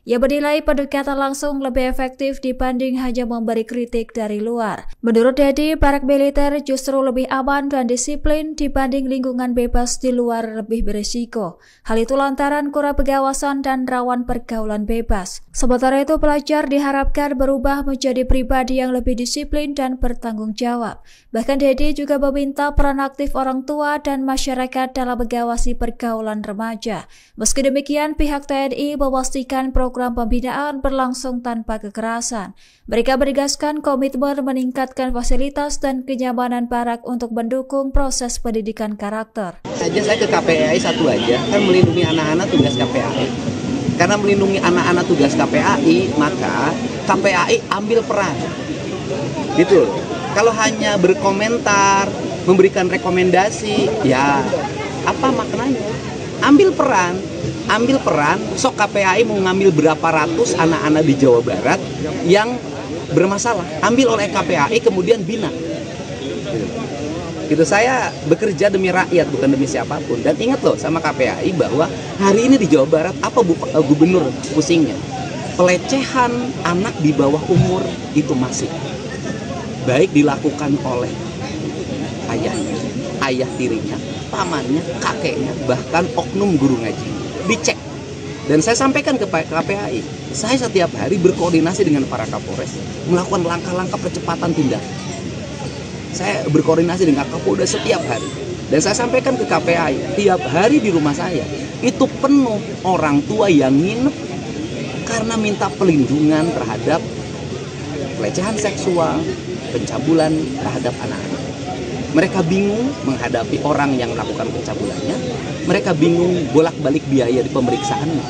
Ia menilai pendekatan langsung lebih efektif dibanding hanya memberi kritik dari luar. Menurut Dede, parak militer justru lebih aman dan disiplin dibanding lingkungan bebas di luar lebih berisiko. Hal itu lantaran kurang pengawasan dan rawan pergaulan bebas. Sementara itu, pelajar diharapkan berubah menjadi pribadi yang lebih disiplin dan bertanggung jawab. Bahkan Dede juga meminta peran aktif orang tua dan masyarakat dalam mengawasi pergaulan remaja. Meski demikian, pihak TNI memastikan program pembinaan berlangsung tanpa kekerasan. Mereka menegaskan komitmen meningkatkan fasilitas dan kenyamanan parak untuk mendukung proses pendidikan karakter. Saya ke KPAI satu aja, kan melindungi anak-anak tugas KPAI. Karena melindungi anak-anak tugas KPAI, maka KPAI ambil peran. Gitu. Kalau hanya berkomentar, memberikan rekomendasi, ya apa maknanya? Ambil peran, sok KPAI mau ngambil berapa ratus anak-anak di Jawa Barat yang bermasalah, ambil oleh KPAI kemudian bina. Gitu, saya bekerja demi rakyat bukan demi siapapun. Dan ingat loh sama KPAI bahwa hari ini di Jawa Barat apa gubernur pusingnya? Pelecehan anak di bawah umur itu masih baik dilakukan oleh ayahnya, ayah tirinya, pamannya, kakeknya, bahkan oknum guru ngaji. Dicek. Dan saya sampaikan ke KPAI, saya setiap hari berkoordinasi dengan para Kapolres, melakukan langkah-langkah percepatan tindakan. Saya berkoordinasi dengan Kapolda setiap hari. Dan saya sampaikan ke KPAI, tiap hari di rumah saya, itu penuh orang tua yang nginep karena minta perlindungan terhadap pelecehan seksual, pencabulan terhadap anak-anak. Mereka bingung menghadapi orang yang melakukan pencabulannya. Mereka bingung bolak-balik biaya di pemeriksaannya.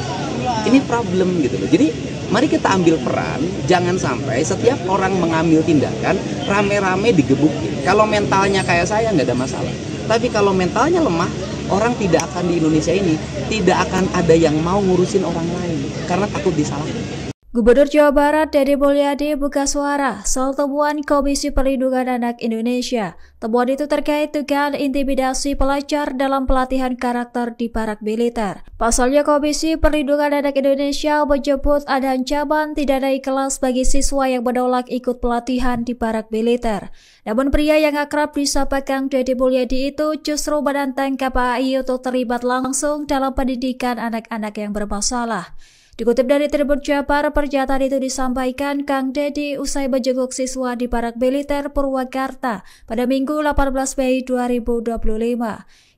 Ini problem gitu loh. Jadi mari kita ambil peran, jangan sampai setiap orang mengambil tindakan rame-rame digebukin. Kalau mentalnya kayak saya nggak ada masalah. Tapi kalau mentalnya lemah, orang tidak akan di Indonesia ini tidak akan ada yang mau ngurusin orang lain karena takut disalahkan. Gubernur Jawa Barat Dede Mulyadi buka suara soal temuan Komisi Perlindungan Anak Indonesia. Temuan itu terkait dugaan intimidasi pelajar dalam pelatihan karakter di parak militer. Pasalnya Komisi Perlindungan Anak Indonesia menyebut ada ancaman tidak naik kelas bagi siswa yang menolak ikut pelatihan di parak militer. Namun pria yang akrab disapa Kang Dede Mulyadi itu justru menantang KPAI untuk terlibat langsung dalam pendidikan anak-anak yang bermasalah. Dikutip dari Tribun Jabar, pernyataan itu disampaikan Kang Dede usai menjenguk siswa di parak militer Purwakarta pada Minggu 18 Mei 2025.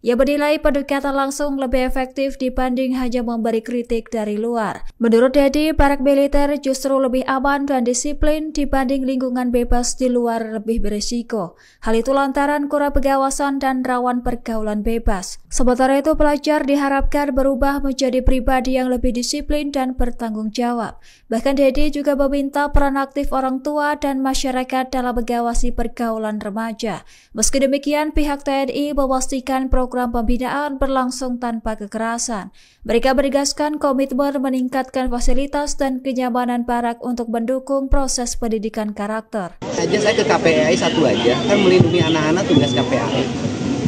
Ia menilai pendekatan langsung lebih efektif dibanding hanya memberi kritik dari luar. Menurut Dede, parak militer justru lebih aman dan disiplin dibanding lingkungan bebas di luar lebih berisiko. Hal itu lantaran kurang pengawasan dan rawan pergaulan bebas. Sementara itu, pelajar diharapkan berubah menjadi pribadi yang lebih disiplin dan bertanggung jawab. Bahkan Dede juga meminta peran aktif orang tua dan masyarakat dalam mengawasi pergaulan remaja. Meski demikian, pihak TNI memastikan program program pembinaan berlangsung tanpa kekerasan. Mereka menegaskan komitmen meningkatkan fasilitas dan kenyamanan barak untuk mendukung proses pendidikan karakter. Saya ke KPAI satu aja, kan melindungi anak-anak tugas KPAI.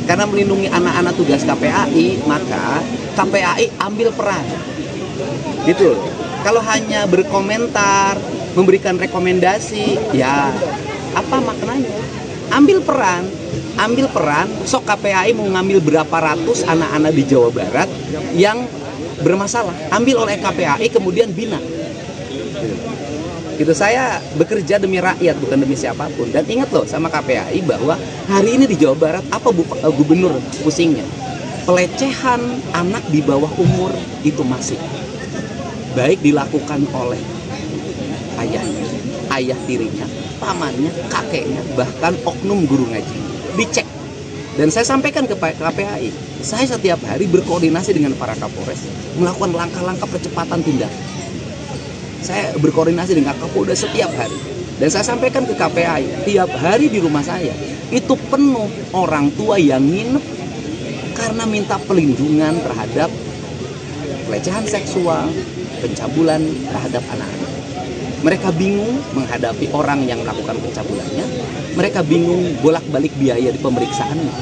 Karena melindungi anak-anak tugas KPAI, maka KPAI ambil peran. Gitu loh. Kalau hanya berkomentar, memberikan rekomendasi, ya apa maknanya? Ambil peran, sok KPAI mau ngambil berapa ratus anak-anak di Jawa Barat yang bermasalah, ambil oleh KPAI kemudian bina. Gitu, saya bekerja demi rakyat bukan demi siapapun. Dan ingat loh sama KPAI bahwa hari ini di Jawa Barat apa gubernur pusingnya? Pelecehan anak di bawah umur itu masih baik dilakukan oleh ayahnya, ayah tirinya, pamannya, kakeknya, bahkan oknum guru ngaji. Dicek. Dan saya sampaikan ke KPAI, saya setiap hari berkoordinasi dengan para Kapolres, melakukan langkah-langkah percepatan tindakan. Saya berkoordinasi dengan Kapolda setiap hari. Dan saya sampaikan ke KPAI, tiap hari di rumah saya, itu penuh orang tua yang nginep karena minta pelindungan terhadap pelecehan seksual, pencabulan terhadap anak-anak. Mereka bingung menghadapi orang yang melakukan pencabulannya. Mereka bingung bolak-balik biaya di pemeriksaannya.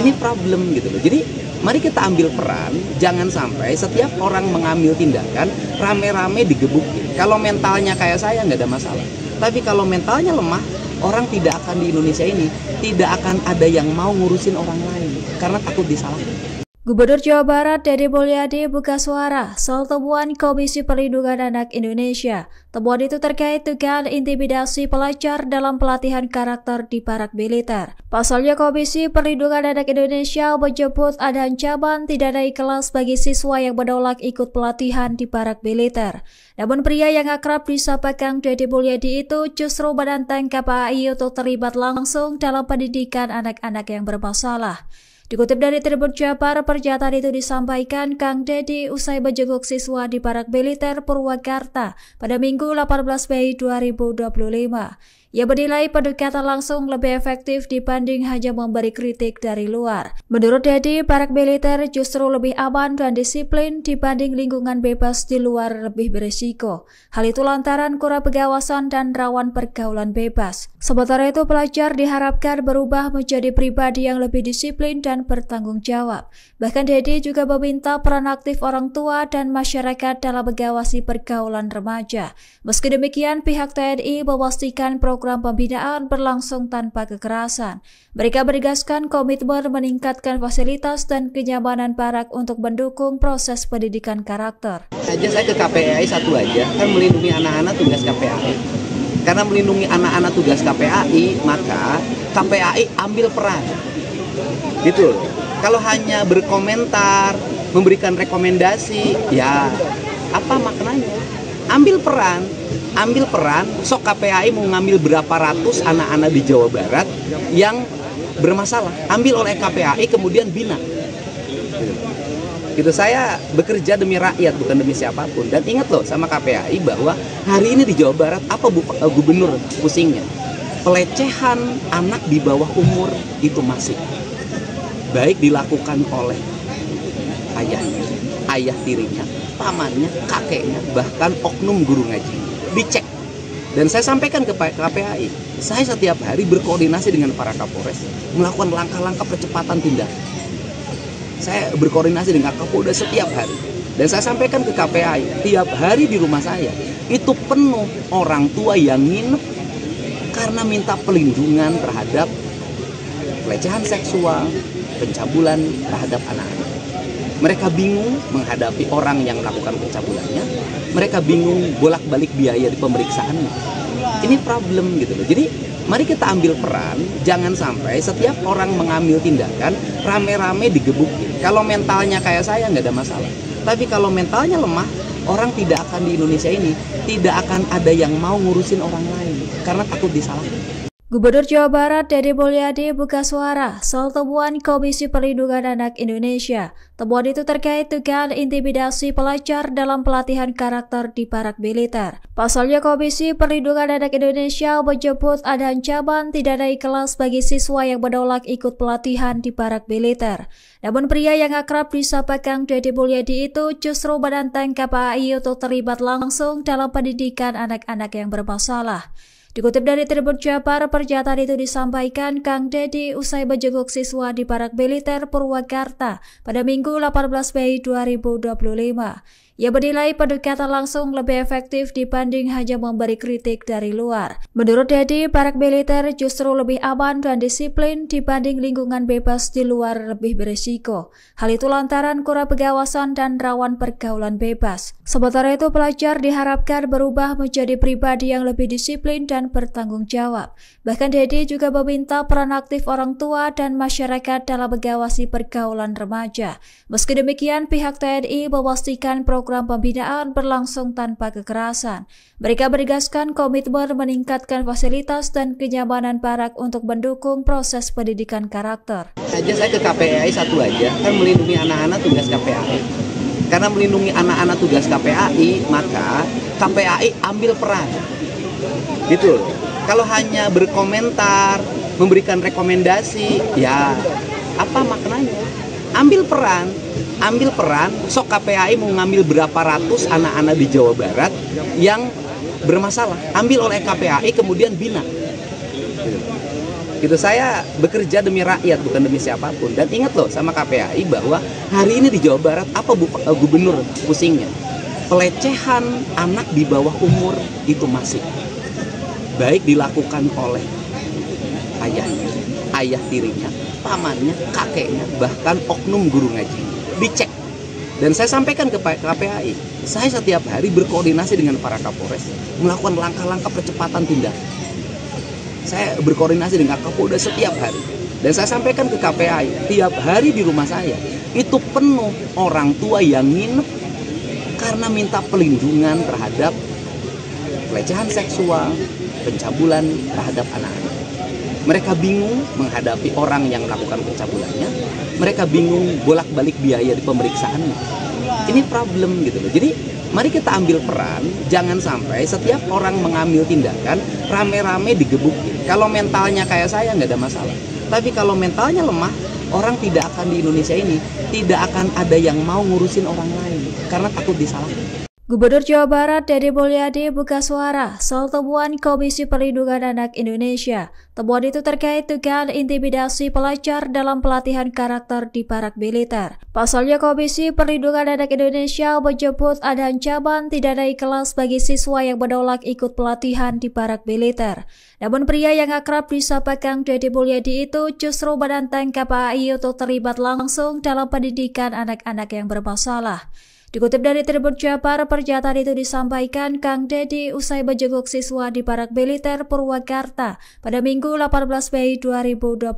Ini problem gitu loh. Jadi mari kita ambil peran. Jangan sampai setiap orang mengambil tindakan rame-rame digebukin. Kalau mentalnya kayak saya nggak ada masalah. Tapi kalau mentalnya lemah, orang tidak akan di Indonesia ini tidak akan ada yang mau ngurusin orang lain karena takut disalahkan. Gubernur Jawa Barat Deddy Mulyadi buka suara soal temuan Komisi Perlindungan Anak Indonesia. Temuan itu terkait dugaan intimidasi pelajar dalam pelatihan karakter di barak militer. Pasalnya Komisi Perlindungan Anak Indonesia menyebut ada ancaman tidak naik kelas bagi siswa yang menolak ikut pelatihan di barak militer. Namun pria yang akrab disapa Kang Deddy Mulyadi itu justru menantang KPAI untuk terlibat langsung dalam pendidikan anak-anak yang bermasalah. Dikutip dari Tribun Jabar, pernyataan itu disampaikan Kang Deddy usai menjenguk siswa di barak militer Purwakarta pada Minggu 18 Mei 2025. Ia menilai pendekatan langsung lebih efektif dibanding hanya memberi kritik dari luar. Menurut Deddy, barak militer justru lebih aman dan disiplin dibanding lingkungan bebas di luar lebih berisiko. Hal itu lantaran kurang pengawasan dan rawan pergaulan bebas. Sementara itu, pelajar diharapkan berubah menjadi pribadi yang lebih disiplin dan bertanggung jawab. Bahkan Deddy juga meminta peran aktif orang tua dan masyarakat dalam mengawasi pergaulan remaja. Meski demikian, pihak TNI memastikan program pembinaan berlangsung tanpa kekerasan. Mereka menegaskan komitmen meningkatkan fasilitas dan kenyamanan barak untuk mendukung proses pendidikan karakter. Saya ke KPAI satu aja, kan melindungi anak-anak tugas KPAI. Karena melindungi anak-anak tugas KPAI, maka KPAI ambil peran. Gitu loh. Kalau hanya berkomentar, memberikan rekomendasi, ya apa maknanya? Ambil peran, sok KPAI mau ngambil berapa ratus anak-anak di Jawa Barat yang bermasalah, ambil oleh KPAI kemudian bina. Gitu, saya bekerja demi rakyat bukan demi siapapun. Dan ingat loh sama KPAI bahwa hari ini di Jawa Barat apa gubernur pusingnya? Pelecehan anak di bawah umur itu masih baik dilakukan oleh ayahnya, ayah tirinya, pamannya, kakeknya, bahkan oknum guru ngaji. Dicek. Dan saya sampaikan ke KPAI, saya setiap hari berkoordinasi dengan para Kapolres, melakukan langkah-langkah percepatan tindakan. Saya berkoordinasi dengan Kapolda setiap hari. Dan saya sampaikan ke KPAI, tiap hari di rumah saya, itu penuh orang tua yang nginep karena minta pelindungan terhadap pelecehan seksual, pencabulan terhadap anak-anak. Mereka bingung menghadapi orang yang melakukan pencabulannya. Mereka bingung bolak-balik biaya di pemeriksaannya. Ini problem gitu loh. Jadi mari kita ambil peran. Jangan sampai setiap orang mengambil tindakan rame-rame digebukin. Kalau mentalnya kayak saya nggak ada masalah. Tapi kalau mentalnya lemah, orang tidak akan di Indonesia ini tidak akan ada yang mau ngurusin orang lain karena takut disalahkan. Gubernur Jawa Barat Dede Mulyadi buka suara soal temuan Komisi Perlindungan Anak Indonesia. Temuan itu terkait dugaan intimidasi pelajar dalam pelatihan karakter di Parak Militer. Pasalnya Komisi Perlindungan Anak Indonesia menyebut ada ancaman tidak naik kelas bagi siswa yang menolak ikut pelatihan di Parak Militer. Namun pria yang akrab disapa Kang Dede Mulyadi itu justru menantang KPAI untuk terlibat langsung dalam pendidikan anak-anak yang bermasalah. Dikutip dari Tribun Jabar, pernyataan itu disampaikan Kang Dede usai menjenguk siswa di Parak Militer Purwakarta pada Minggu 18 Mei 2025. Ia menilai pendekatan langsung lebih efektif dibanding hanya memberi kritik dari luar. Menurut Dede, Parak Militer justru lebih aman dan disiplin dibanding lingkungan bebas di luar lebih berisiko. Hal itu lantaran kurang pengawasan dan rawan pergaulan bebas. Sementara itu, pelajar diharapkan berubah menjadi pribadi yang lebih disiplin dan bertanggung jawab. Bahkan Dede juga meminta peran aktif orang tua dan masyarakat dalam mengawasi pergaulan remaja. Meski demikian, pihak TNI memastikan program pembinaan berlangsung tanpa kekerasan. Mereka menegaskan komitmen meningkatkan fasilitas dan kenyamanan Parak untuk mendukung proses pendidikan karakter. Saya ke KPAI satu aja, kan melindungi anak-anak tugas KPAI. Karena melindungi anak-anak tugas KPAI, maka KPAI ambil peran. Gitu loh. Kalau hanya berkomentar, memberikan rekomendasi, ya apa maknanya? Ambil peran, sok KPAI mau ngambil berapa ratus anak-anak di Jawa Barat yang bermasalah, ambil oleh KPAI kemudian bina. Gitu. Saya bekerja demi rakyat bukan demi siapapun. Dan ingat loh sama KPAI bahwa hari ini di Jawa Barat apa gubernur pusingnya? Pelecehan anak di bawah umur itu masih baik dilakukan oleh ayahnya, ayah tirinya, pamannya, kakeknya, bahkan oknum guru ngaji. Dicek. Dan saya sampaikan ke KPAI, saya setiap hari berkoordinasi dengan para Kapolres, melakukan langkah-langkah percepatan tindakan. Saya berkoordinasi dengan Kapolda setiap hari. Dan saya sampaikan ke KPAI, tiap hari di rumah saya, itu penuh orang tua yang nginep karena minta pelindungan terhadap pelecehan seksual, pencabulan terhadap anak-anak. Mereka bingung menghadapi orang yang melakukan pencabulannya. Mereka bingung bolak-balik biaya di pemeriksaannya. Ini problem gitu loh. Jadi mari kita ambil peran. Jangan sampai setiap orang mengambil tindakan rame-rame digebukin. Kalau mentalnya kayak saya nggak ada masalah. Tapi kalau mentalnya lemah, orang tidak akan di Indonesia ini tidak akan ada yang mau ngurusin orang lain karena takut disalahkan. Gubernur Jawa Barat Dede Mulyadi buka suara soal temuan Komisi Perlindungan Anak Indonesia. Temuan itu terkait dugaan intimidasi pelajar dalam pelatihan karakter di Parak Militer. Pasalnya Komisi Perlindungan Anak Indonesia menyebut ada ancaman tidak naik kelas bagi siswa yang menolak ikut pelatihan di Parak Militer. Namun pria yang akrab disapa Kang Dede Mulyadi itu justru menantang KPAI untuk terlibat langsung dalam pendidikan anak-anak yang bermasalah. Dikutip dari Tribun Jabar, pernyataan itu disampaikan Kang Dede usai menjenguk siswa di Parak Militer Purwakarta pada Minggu 18 Mei 2025.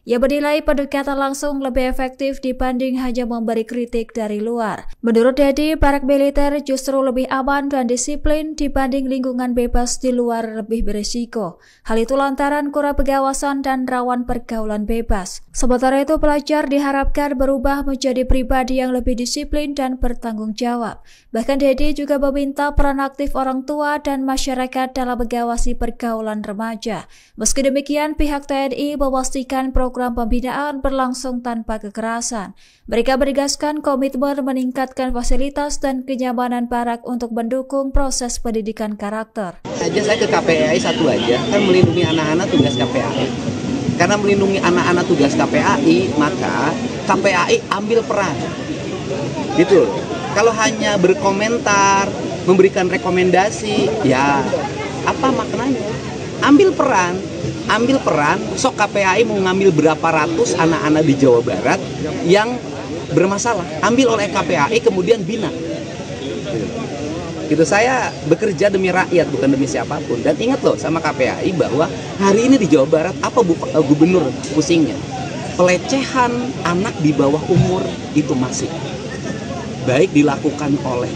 Ia menilai pendekatan langsung lebih efektif dibanding hanya memberi kritik dari luar. Menurut Dede, Parak Militer justru lebih aman dan disiplin dibanding lingkungan bebas di luar lebih berisiko. Hal itu lantaran kurang pengawasan dan rawan pergaulan bebas. Sementara itu, pelajar diharapkan berubah menjadi pribadi yang lebih disiplin dan bertanggung jawab. Bahkan Dede juga meminta peran aktif orang tua dan masyarakat dalam mengawasi pergaulan remaja. Meski demikian, pihak TNI memastikan program pembinaan berlangsung tanpa kekerasan. Mereka menegaskan komitmen meningkatkan fasilitas dan kenyamanan Parak untuk mendukung proses pendidikan karakter. Saya ke KPAI satu aja, kan melindungi anak-anak tugas KPAI. Karena melindungi anak-anak tugas KPAI, maka KPAI ambil peran. Gitu loh. Kalau hanya berkomentar, memberikan rekomendasi, ya apa maknanya? Ambil peran, sok KPAI mau ngambil berapa ratus anak-anak di Jawa Barat yang bermasalah, ambil oleh KPAI kemudian bina. Gitu. Saya bekerja demi rakyat bukan demi siapapun. Dan ingat loh sama KPAI bahwa hari ini di Jawa Barat apa gubernur pusingnya? Pelecehan anak di bawah umur itu masih baik dilakukan oleh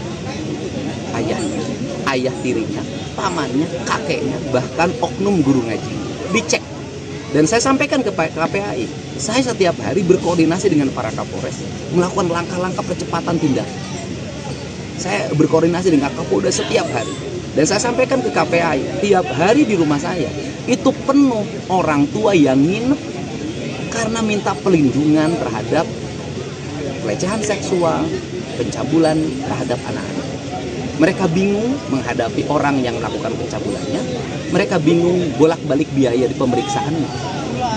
ayahnya, ayah tirinya, pamannya, kakeknya, bahkan oknum guru ngaji. dicek. Dan saya sampaikan ke KPAI, saya setiap hari berkoordinasi dengan para Kapolres, melakukan langkah-langkah percepatan tindakan. Saya berkoordinasi dengan Kapolda setiap hari. Dan saya sampaikan ke KPAI, tiap hari di rumah saya, itu penuh orang tua yang nginep karena minta pelindungan terhadap pelecehan seksual, pencabulan terhadap anak-anak. Mereka bingung menghadapi orang yang melakukan pencabulannya. Mereka bingung bolak-balik biaya di pemeriksaannya.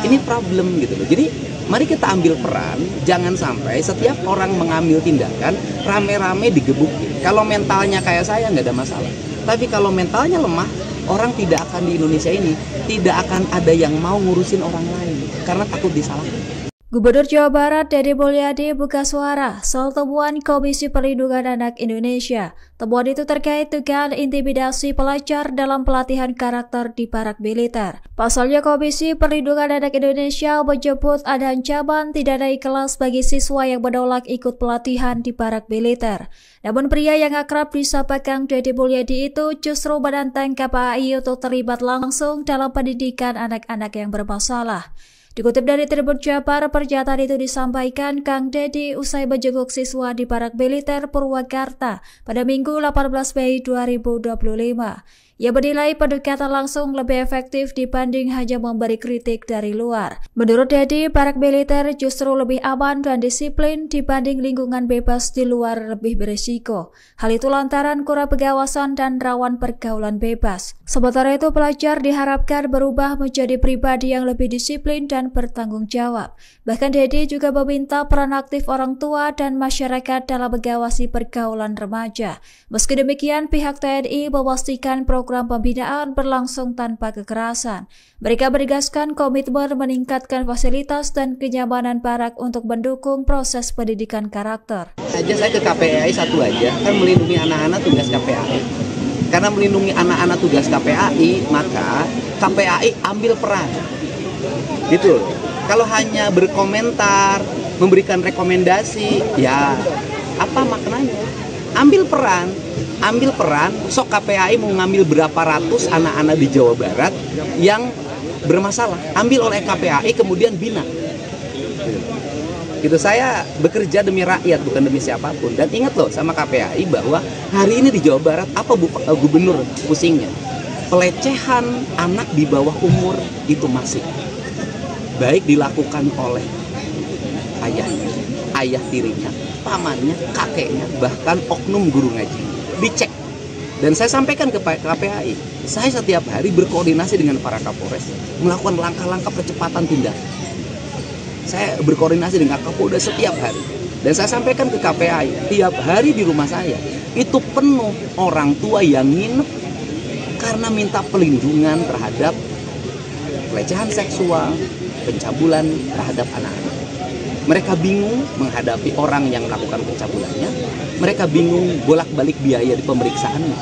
Ini problem gitu loh. Jadi mari kita ambil peran. Jangan sampai setiap orang mengambil tindakan rame-rame digebukin. Kalau mentalnya kayak saya nggak ada masalah. Tapi kalau mentalnya lemah, orang tidak akan di Indonesia ini tidak akan ada yang mau ngurusin orang lain karena takut disalahkan. Gubernur Jawa Barat Deddy Mulyadi buka suara soal temuan Komisi Perlindungan Anak Indonesia. Temuan itu terkait dugaan intimidasi pelajar dalam pelatihan karakter di Barak Militer. Pasalnya Komisi Perlindungan Anak Indonesia menyebut ada ancaman tidak naik kelas bagi siswa yang menolak ikut pelatihan di Barak Militer. Namun pria yang akrab disapa Kang Deddy Mulyadi itu justru menantang KPAI untuk terlibat langsung dalam pendidikan anak-anak yang bermasalah. Dikutip dari Tribun Jabar, pernyataan itu disampaikan Kang Deddy usai menjenguk siswa di Barak Militer Purwakarta pada Minggu 18 Mei 2025. Ia menilai pendekatan langsung lebih efektif dibanding hanya memberi kritik dari luar. Menurut Deddy, Barak Militer justru lebih aman dan disiplin dibanding lingkungan bebas di luar lebih berisiko. Hal itu lantaran kurang pengawasan dan rawan pergaulan bebas. Sementara itu, pelajar diharapkan berubah menjadi pribadi yang lebih disiplin dan bertanggung jawab. Bahkan Deddy juga meminta peran aktif orang tua dan masyarakat dalam mengawasi pergaulan remaja. Meski demikian, pihak TNI memastikan program pembinaan berlangsung tanpa kekerasan. Mereka menegaskan komitmen meningkatkan fasilitas dan kenyamanan Barak untuk mendukung proses pendidikan karakter. Saya ke KPAI satu aja, kan melindungi anak-anak tugas KPAI. Karena melindungi anak-anak tugas KPAI, maka KPAI ambil peran. Gitu. Kalau hanya berkomentar, memberikan rekomendasi, ya apa maknanya? Ambil peran, sok KPAI mau ngambil berapa ratus anak-anak di Jawa Barat yang bermasalah, ambil oleh KPAI kemudian bina. Gitu, saya bekerja demi rakyat bukan demi siapapun. Dan ingat loh sama KPAI bahwa hari ini di Jawa Barat apa gubernur pusingnya? Pelecehan anak di bawah umur itu masih baik dilakukan oleh ayahnya, ayah tirinya, pamannya, kakeknya, bahkan oknum guru ngaji. Dicek. Dan saya sampaikan ke KPAI, saya setiap hari berkoordinasi dengan para Kapolres, melakukan langkah-langkah percepatan tindakan. Saya berkoordinasi dengan Kapolda setiap hari. Dan saya sampaikan ke KPAI, tiap hari di rumah saya, itu penuh orang tua yang nginep karena minta pelindungan terhadap pelecehan seksual, pencabulan terhadap anak-anak. Mereka bingung menghadapi orang yang melakukan pencabulannya. Mereka bingung bolak-balik biaya di pemeriksaannya.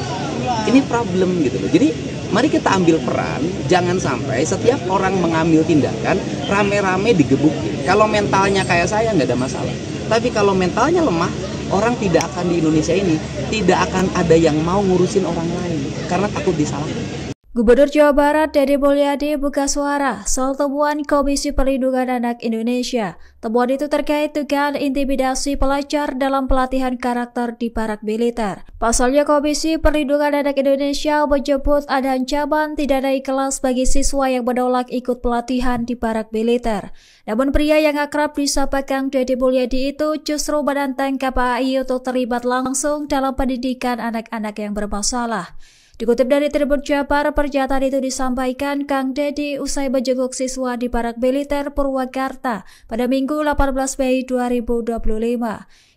Ini problem gitu loh. Jadi mari kita ambil peran. Jangan sampai setiap orang mengambil tindakan rame-rame digebukin. Kalau mentalnya kayak saya nggak ada masalah. Tapi kalau mentalnya lemah, orang tidak akan di Indonesia ini tidak akan ada yang mau ngurusin orang lain karena takut disalahkan. Gubernur Jawa Barat Deddy Mulyadi buka suara soal temuan Komisi Perlindungan Anak Indonesia. Temuan itu terkait dugaan intimidasi pelajar dalam pelatihan karakter di Barak Militer. Pasalnya Komisi Perlindungan Anak Indonesia menyebut ada ancaman tidak naik kelas bagi siswa yang menolak ikut pelatihan di Barak Militer. Namun pria yang akrab disapa Kang Deddy Mulyadi itu justru menantang KPAI untuk terlibat langsung dalam pendidikan anak-anak yang bermasalah. Dikutip dari Tribun Jabar, pernyataan itu disampaikan Kang Deddy usai menjenguk siswa di Barak Militer Purwakarta pada Minggu 18 Mei 2025.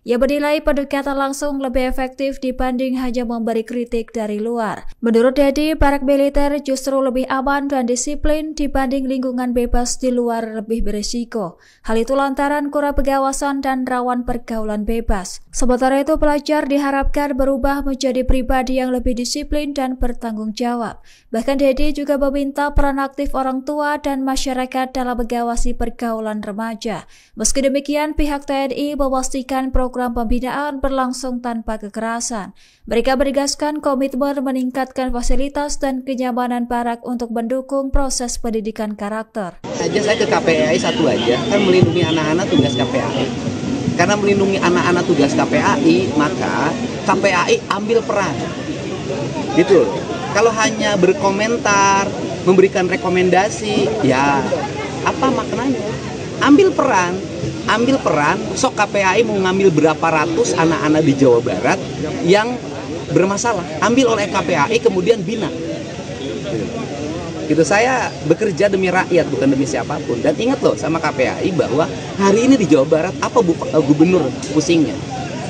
Ia menilai pendekatan langsung lebih efektif dibanding hanya memberi kritik dari luar. Menurut Deddy, Barak Militer justru lebih aman dan disiplin dibanding lingkungan bebas di luar lebih berisiko. Hal itu lantaran kurang pengawasan dan rawan pergaulan bebas. Sementara itu, pelajar diharapkan berubah menjadi pribadi yang lebih disiplin dan dan bertanggung jawab. Bahkan Dedi juga meminta peran aktif orang tua dan masyarakat dalam mengawasi pergaulan remaja. Meski demikian, pihak TNI memastikan program pembinaan berlangsung tanpa kekerasan. Mereka menegaskan komitmen meningkatkan fasilitas dan kenyamanan barak untuk mendukung proses pendidikan karakter. Saya ke KPAI satu aja, kan melindungi anak-anak tugas KPAI. Karena melindungi anak-anak tugas KPAI, maka KPAI ambil peran. Gitu. Kalau hanya berkomentar, memberikan rekomendasi, ya apa maknanya? Ambil peran, sok KPAI mau ngambil berapa ratus anak-anak di Jawa Barat yang bermasalah. Ambil oleh KPAI kemudian bina. Gitu, saya bekerja demi rakyat bukan demi siapapun. Dan ingat loh sama KPAI bahwa hari ini di Jawa Barat apa gubernur pusingnya?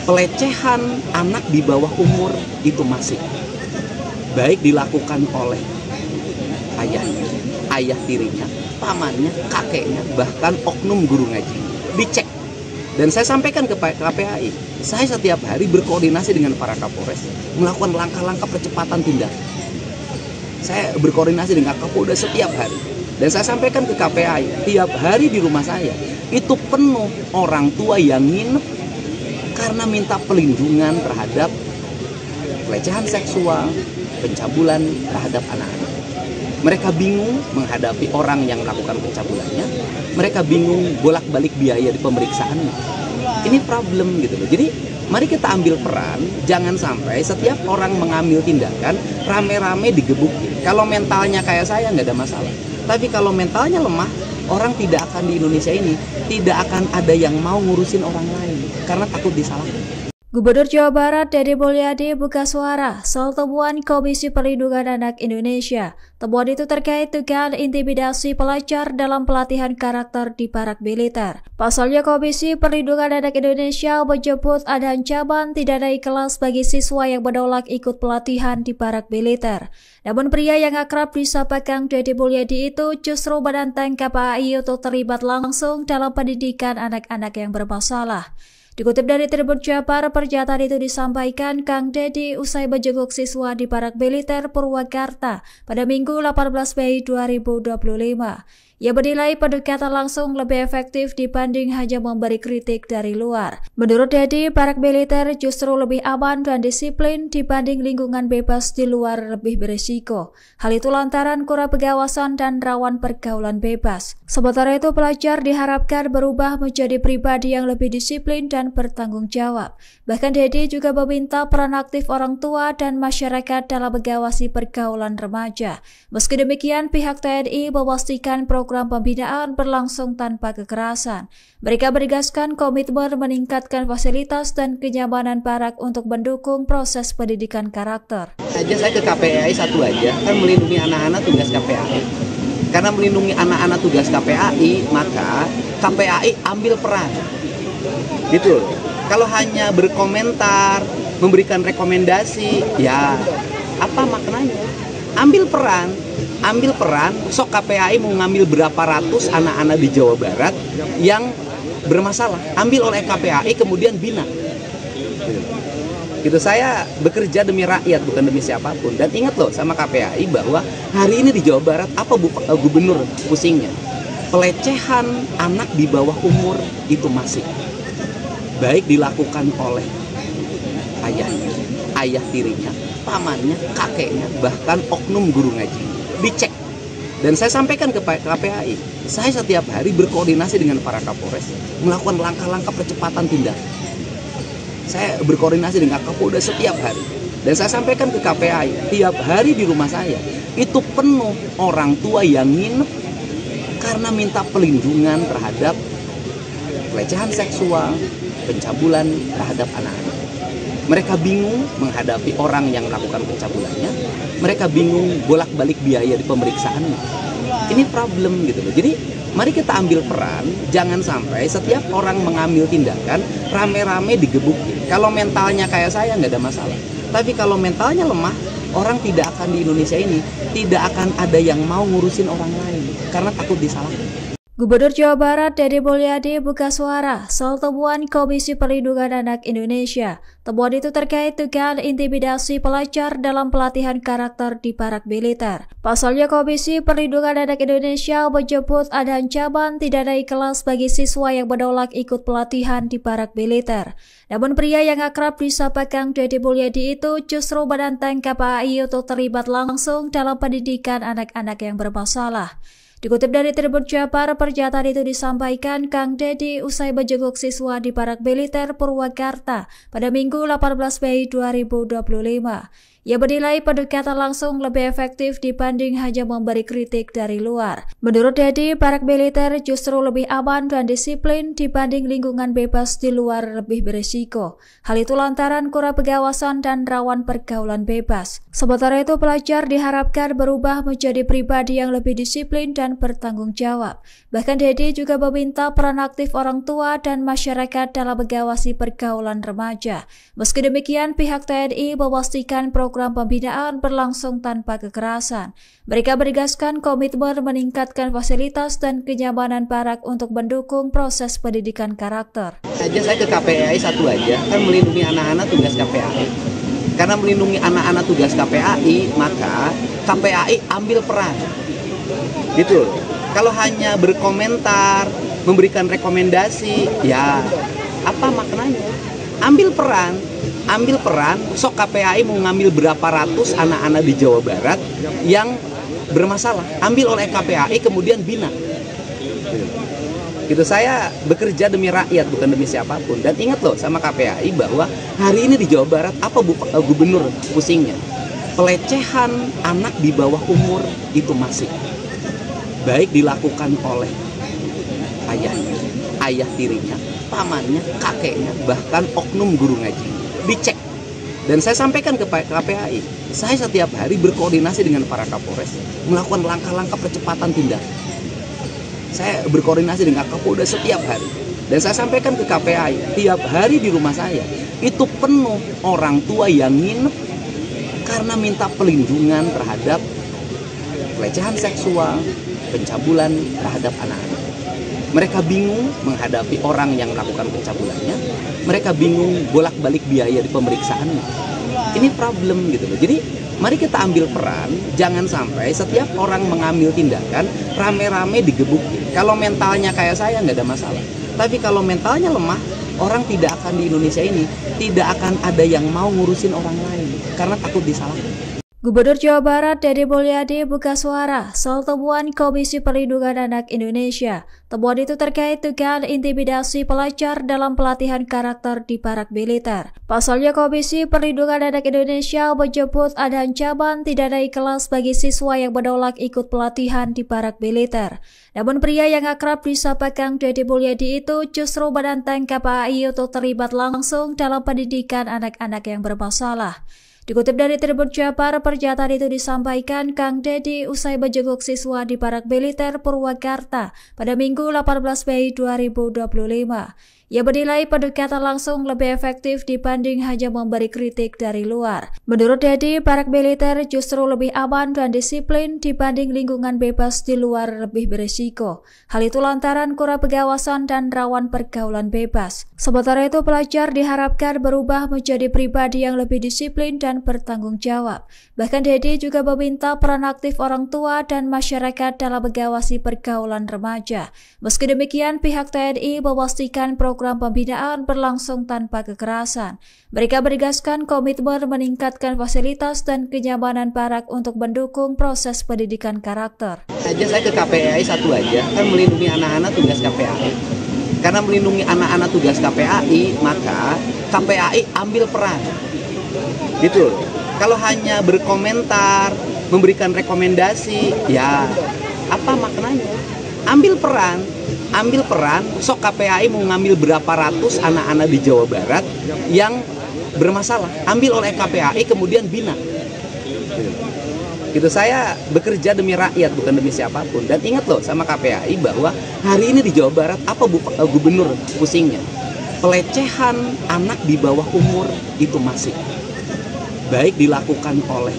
Pelecehan anak di bawah umur itu masih baik dilakukan oleh ayahnya, ayah tirinya, pamannya, kakeknya, bahkan oknum guru ngaji. Dicek. Dan saya sampaikan ke KPAI, saya setiap hari berkoordinasi dengan para Kapolres melakukan langkah-langkah percepatan tindakan. Saya berkoordinasi dengan Kapolda setiap hari. Dan saya sampaikan ke KPAI, tiap hari di rumah saya itu penuh orang tua yang nginep karena minta perlindungan terhadap pelecehan seksual, pencabulan terhadap anak-anak. Mereka bingung menghadapi orang yang melakukan pencabulannya. Mereka bingung bolak-balik biaya di pemeriksaannya. Ini problem gitu loh. Jadi mari kita ambil peran, jangan sampai setiap orang mengambil tindakan rame-rame digebukin. Kalau mentalnya kayak saya nggak ada masalah. Tapi kalau mentalnya lemah, orang tidak akan di Indonesia ini, tidak akan ada yang mau ngurusin orang lain karena takut disalahkan. Gubernur Jawa Barat Deddy Mulyadi buka suara soal temuan Komisi Perlindungan Anak Indonesia. Temuan itu terkait dugaan intimidasi pelajar dalam pelatihan karakter di barak militer. Pasalnya Komisi Perlindungan Anak Indonesia menyebut ada ancaman tidak naik kelas bagi siswa yang menolak ikut pelatihan di barak militer. Namun pria yang akrab disapa Kang Deddy Mulyadi itu justru menantang KPAI untuk terlibat langsung dalam pendidikan anak-anak yang bermasalah. Dikutip dari Tribun Jabar, pernyataan itu disampaikan Kang Deddy usai menjenguk siswa di barak militer Purwakarta pada Minggu 18 Mei 2025. Ia menilai pendekatan langsung lebih efektif dibanding hanya memberi kritik dari luar. Menurut Deddy, barak militer justru lebih aman dan disiplin dibanding lingkungan bebas di luar lebih berisiko. Hal itu lantaran kurang pengawasan dan rawan pergaulan bebas. Sementara itu, pelajar diharapkan berubah menjadi pribadi yang lebih disiplin dan bertanggung jawab. Bahkan Deddy juga meminta peran aktif orang tua dan masyarakat dalam mengawasi pergaulan remaja. Meski demikian, pihak TNI memastikan program pembinaan berlangsung tanpa kekerasan. Mereka menegaskan komitmen meningkatkan fasilitas dan kenyamanan barak untuk mendukung proses pendidikan karakter. Saya ke KPAI satu aja, kan melindungi anak-anak tugas KPAI. Karena melindungi anak-anak tugas KPAI, maka KPAI ambil peran. Gitu. Kalau hanya berkomentar, memberikan rekomendasi, ya apa maknanya? Ambil peran, sok KPAI mau ngambil berapa ratus anak-anak di Jawa Barat yang bermasalah. Ambil oleh KPAI kemudian bina. Gitu, saya bekerja demi rakyat bukan demi siapapun. Dan ingat loh sama KPAI bahwa hari ini di Jawa Barat apa gubernur pusingnya? Pelecehan anak di bawah umur itu masih baik dilakukan oleh ayahnya, ayah tirinya, pamannya, kakeknya, bahkan oknum guru ngaji. Dicek. Dan saya sampaikan ke KPAI, saya setiap hari berkoordinasi dengan para Kapolres melakukan langkah-langkah percepatan tindakan. Saya berkoordinasi dengan Kapolda setiap hari. Dan saya sampaikan ke KPAI, tiap hari di rumah saya itu penuh orang tua yang nginep karena minta perlindungan terhadap pelecehan seksual, pencabulan terhadap anak-anak. Mereka bingung menghadapi orang yang melakukan pencabulannya. Mereka bingung bolak-balik biaya di pemeriksaannya. Ini problem gitu loh. Jadi mari kita ambil peran, jangan sampai setiap orang mengambil tindakan rame-rame digebukin. Kalau mentalnya kayak saya nggak ada masalah. Tapi kalau mentalnya lemah, orang tidak akan di Indonesia ini, tidak akan ada yang mau ngurusin orang lain karena takut disalahkan. Gubernur Jawa Barat Dede Mulyadi buka suara soal temuan Komisi Perlindungan Anak Indonesia. Temuan itu terkait dugaan intimidasi pelajar dalam pelatihan karakter di parak militer. Pasalnya Komisi Perlindungan Anak Indonesia menyebut ada ancaman tidak naik kelas bagi siswa yang menolak ikut pelatihan di parak militer. Namun pria yang akrab disapa Kang Dede Mulyadi itu justru menantang KPAI untuk terlibat langsung dalam pendidikan anak-anak yang bermasalah. Dikutip dari Tribun Jabar, pernyataan itu disampaikan Kang Dede usai menjenguk siswa di parak militer Purwakarta pada Minggu 18 Mei 2025. Ia menilai pendekatan langsung lebih efektif dibanding hanya memberi kritik dari luar. Menurut Dede, parak militer justru lebih aman dan disiplin dibanding lingkungan bebas di luar lebih berisiko. Hal itu lantaran kurang pengawasan dan rawan pergaulan bebas. Sementara itu, pelajar diharapkan berubah menjadi pribadi yang lebih disiplin dan bertanggung jawab. Bahkan Dede juga meminta peran aktif orang tua dan masyarakat dalam mengawasi pergaulan remaja. Meski demikian, pihak TNI memastikan program pembinaan berlangsung tanpa kekerasan. Mereka menegaskan komitmen meningkatkan fasilitas dan kenyamanan parak untuk mendukung proses pendidikan karakter. Saya ke KPAI satu aja, kan melindungi anak-anak tugas KPAI. Karena melindungi anak-anak tugas KPAI, maka KPAI ambil peran. Gitu. Kalau hanya berkomentar, memberikan rekomendasi, ya apa maknanya? Ambil peran, sok KPAI mau ngambil berapa ratus anak-anak di Jawa Barat yang bermasalah, ambil oleh KPAI kemudian bina. Gitu. Saya bekerja demi rakyat bukan demi siapapun. Dan ingat loh sama KPAI bahwa hari ini di Jawa Barat apa gubernur pusingnya? Pelecehan anak di bawah umur itu masih baik dilakukan oleh ayahnya, ayah tirinya, pamannya, kakeknya, bahkan oknum guru ngaji. Dicek. Dan saya sampaikan ke KPAI, saya setiap hari berkoordinasi dengan para Kapolres melakukan langkah-langkah percepatan tindakan. Saya berkoordinasi dengan Kapolda setiap hari. Dan saya sampaikan ke KPAI, tiap hari di rumah saya itu penuh orang tua yang nginep karena minta pelindungan terhadap pelecehan seksual, pencabulan terhadap anak-anak. Mereka bingung menghadapi orang yang melakukan pencabulannya. Mereka bingung bolak-balik biaya di pemeriksaannya. Ini problem gitu loh. Jadi mari kita ambil peran. Jangan sampai setiap orang mengambil tindakan rame-rame digebukin. Kalau mentalnya kayak saya nggak ada masalah. Tapi kalau mentalnya lemah, orang tidak akan di Indonesia ini tidak akan ada yang mau ngurusin orang lain karena takut disalahkan. Gubernur Jawa Barat Dede Mulyadi buka suara soal temuan Komisi Perlindungan Anak Indonesia. Temuan itu terkait dugaan intimidasi pelajar dalam pelatihan karakter di parak militer. Pasalnya Komisi Perlindungan Anak Indonesia menyebut ada ancaman tidak naik kelas bagi siswa yang menolak ikut pelatihan di parak militer. Namun pria yang akrab disapa Kang Dede Mulyadi itu justru menantang KPAI untuk terlibat langsung dalam pendidikan anak-anak yang bermasalah. Dikutip dari Tribun Jabar, pernyataan itu disampaikan Kang Dede usai menjenguk siswa di parak militer Purwakarta pada Minggu 18 Mei 2025. Ia menilai pendekatan langsung lebih efektif dibanding hanya memberi kritik dari luar. Menurut Dede, parak militer justru lebih aman dan disiplin dibanding lingkungan bebas di luar lebih berisiko. Hal itu lantaran kurang pengawasan dan rawan pergaulan bebas. Sementara itu, pelajar diharapkan berubah menjadi pribadi yang lebih disiplin dan bertanggung jawab. Bahkan Dede juga meminta peran aktif orang tua dan masyarakat dalam mengawasi pergaulan remaja. Meski demikian, pihak TNI memastikan program pembinaan berlangsung tanpa kekerasan. Mereka menegaskan komitmen meningkatkan fasilitas dan kenyamanan parak untuk mendukung proses pendidikan karakter. Saya ke KPAI satu aja, kan melindungi anak-anak tugas KPAI. Karena melindungi anak-anak tugas KPAI, maka KPAI ambil peran. Gitu. Kalau hanya berkomentar, memberikan rekomendasi, ya apa maknanya? Ambil peran, sok KPAI mau ngambil berapa ratus anak-anak di Jawa Barat yang bermasalah, ambil oleh KPAI kemudian bina. Gitu. Saya bekerja demi rakyat bukan demi siapapun. Dan ingat loh sama KPAI bahwa hari ini di Jawa Barat apa gubernur pusingnya? Pelecehan anak di bawah umur itu masih baik dilakukan oleh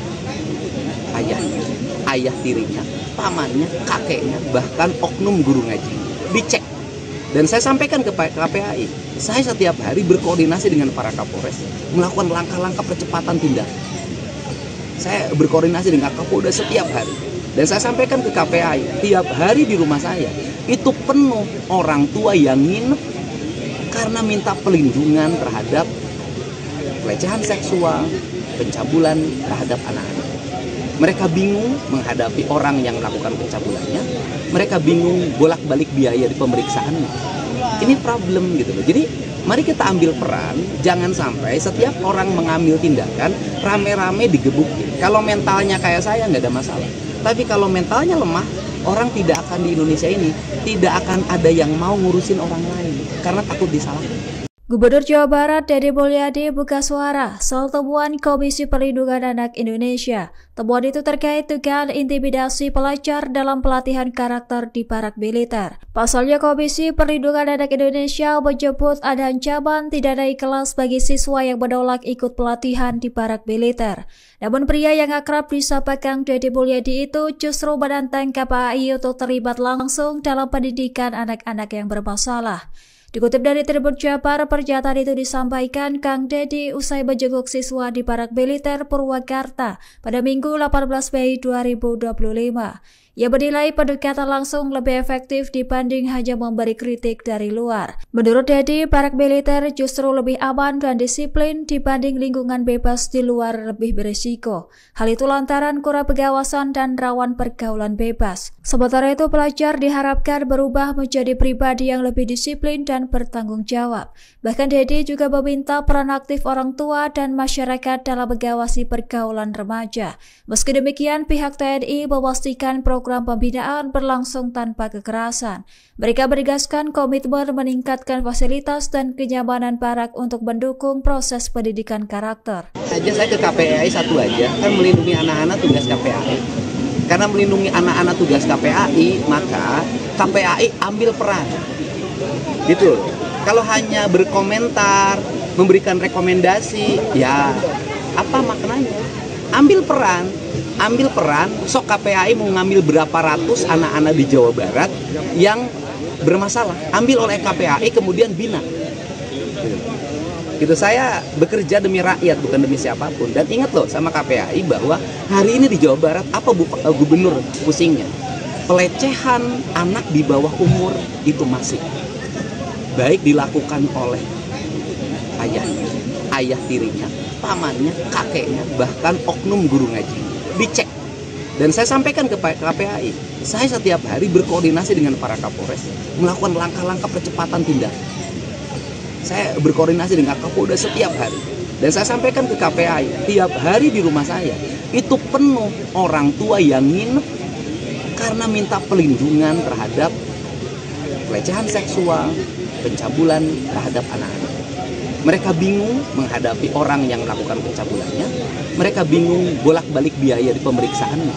ayahnya, ayah tirinya, pamannya, kakeknya, bahkan oknum guru ngaji. dicek. Dan saya sampaikan ke KPAI, saya setiap hari berkoordinasi dengan para Kapolres melakukan langkah-langkah percepatan tindakan. Saya berkoordinasi dengan Kapolda setiap hari. Dan saya sampaikan ke KPAI, tiap hari di rumah saya itu penuh orang tua yang nginep karena minta pelindungan terhadap pelecehan seksual, pencabulan terhadap anak-anak. Mereka bingung menghadapi orang yang melakukan pencabulannya. Mereka bingung bolak-balik biaya di pemeriksaannya. Ini problem gitu loh. Jadi mari kita ambil peran, jangan sampai setiap orang mengambil tindakan rame-rame digebukin. Kalau mentalnya kayak saya nggak ada masalah. Tapi kalau mentalnya lemah, orang tidak akan di Indonesia ini tidak akan ada yang mau ngurusin orang lain karena takut disalahkan. Gubernur Jawa Barat Dede Mulyadi buka suara soal temuan Komisi Perlindungan Anak Indonesia. Temuan itu terkait dugaan intimidasi pelajar dalam pelatihan karakter di parak militer. Pasalnya Komisi Perlindungan Anak Indonesia menyebut ada ancaman tidak naik kelas bagi siswa yang menolak ikut pelatihan di parak militer. Namun pria yang akrab disapa Kang Dede Mulyadi itu justru menantang KPAI untuk terlibat langsung dalam pendidikan anak-anak yang bermasalah. Dikutip dari Tribun Jabar, pernyataan itu disampaikan Kang Dede usai menjenguk siswa di parak militer Purwakarta pada Minggu 18 Mei 2025. Ia menilai pendekatan langsung lebih efektif dibanding hanya memberi kritik dari luar. Menurut Dede, parak militer justru lebih aman dan disiplin dibanding lingkungan bebas di luar lebih berisiko. Hal itu lantaran kurang pengawasan dan rawan pergaulan bebas. Sementara itu, pelajar diharapkan berubah menjadi pribadi yang lebih disiplin dan bertanggung jawab. Bahkan Dede juga meminta peran aktif orang tua dan masyarakat dalam mengawasi pergaulan remaja. Meski demikian, pihak TNI memastikan program pembinaan berlangsung tanpa kekerasan. Mereka menegaskan komitmen meningkatkan fasilitas dan kenyamanan parak untuk mendukung proses pendidikan karakter. Saya ke KPAI satu aja, kan melindungi anak-anak tugas KPAI. Karena melindungi anak-anak tugas KPAI, maka KPAI ambil peran. Gitu. Kalau hanya berkomentar, memberikan rekomendasi, ya apa maknanya? Ambil peran, sok KPAI mau ngambil berapa ratus anak-anak di Jawa Barat yang bermasalah, ambil oleh KPAI kemudian bina. Gitu, saya bekerja demi rakyat bukan demi siapapun. Dan ingat loh sama KPAI bahwa hari ini di Jawa Barat apa gubernur pusingnya? Pelecehan anak di bawah umur itu masih baik dilakukan oleh ayahnya, ayah tirinya, pamannya, kakeknya, bahkan oknum guru ngaji. Dicek. Dan saya sampaikan ke KPAI, saya setiap hari berkoordinasi dengan para Kapolres melakukan langkah-langkah percepatan tindakan. Saya berkoordinasi dengan Kapolda setiap hari. Dan saya sampaikan ke KPAI, tiap hari di rumah saya itu penuh orang tua yang nginep karena minta pelindungan terhadap pelecehan seksual, pencabulan terhadap anak-anak. Mereka bingung menghadapi orang yang melakukan pencabulannya. Mereka bingung bolak-balik biaya di pemeriksaannya.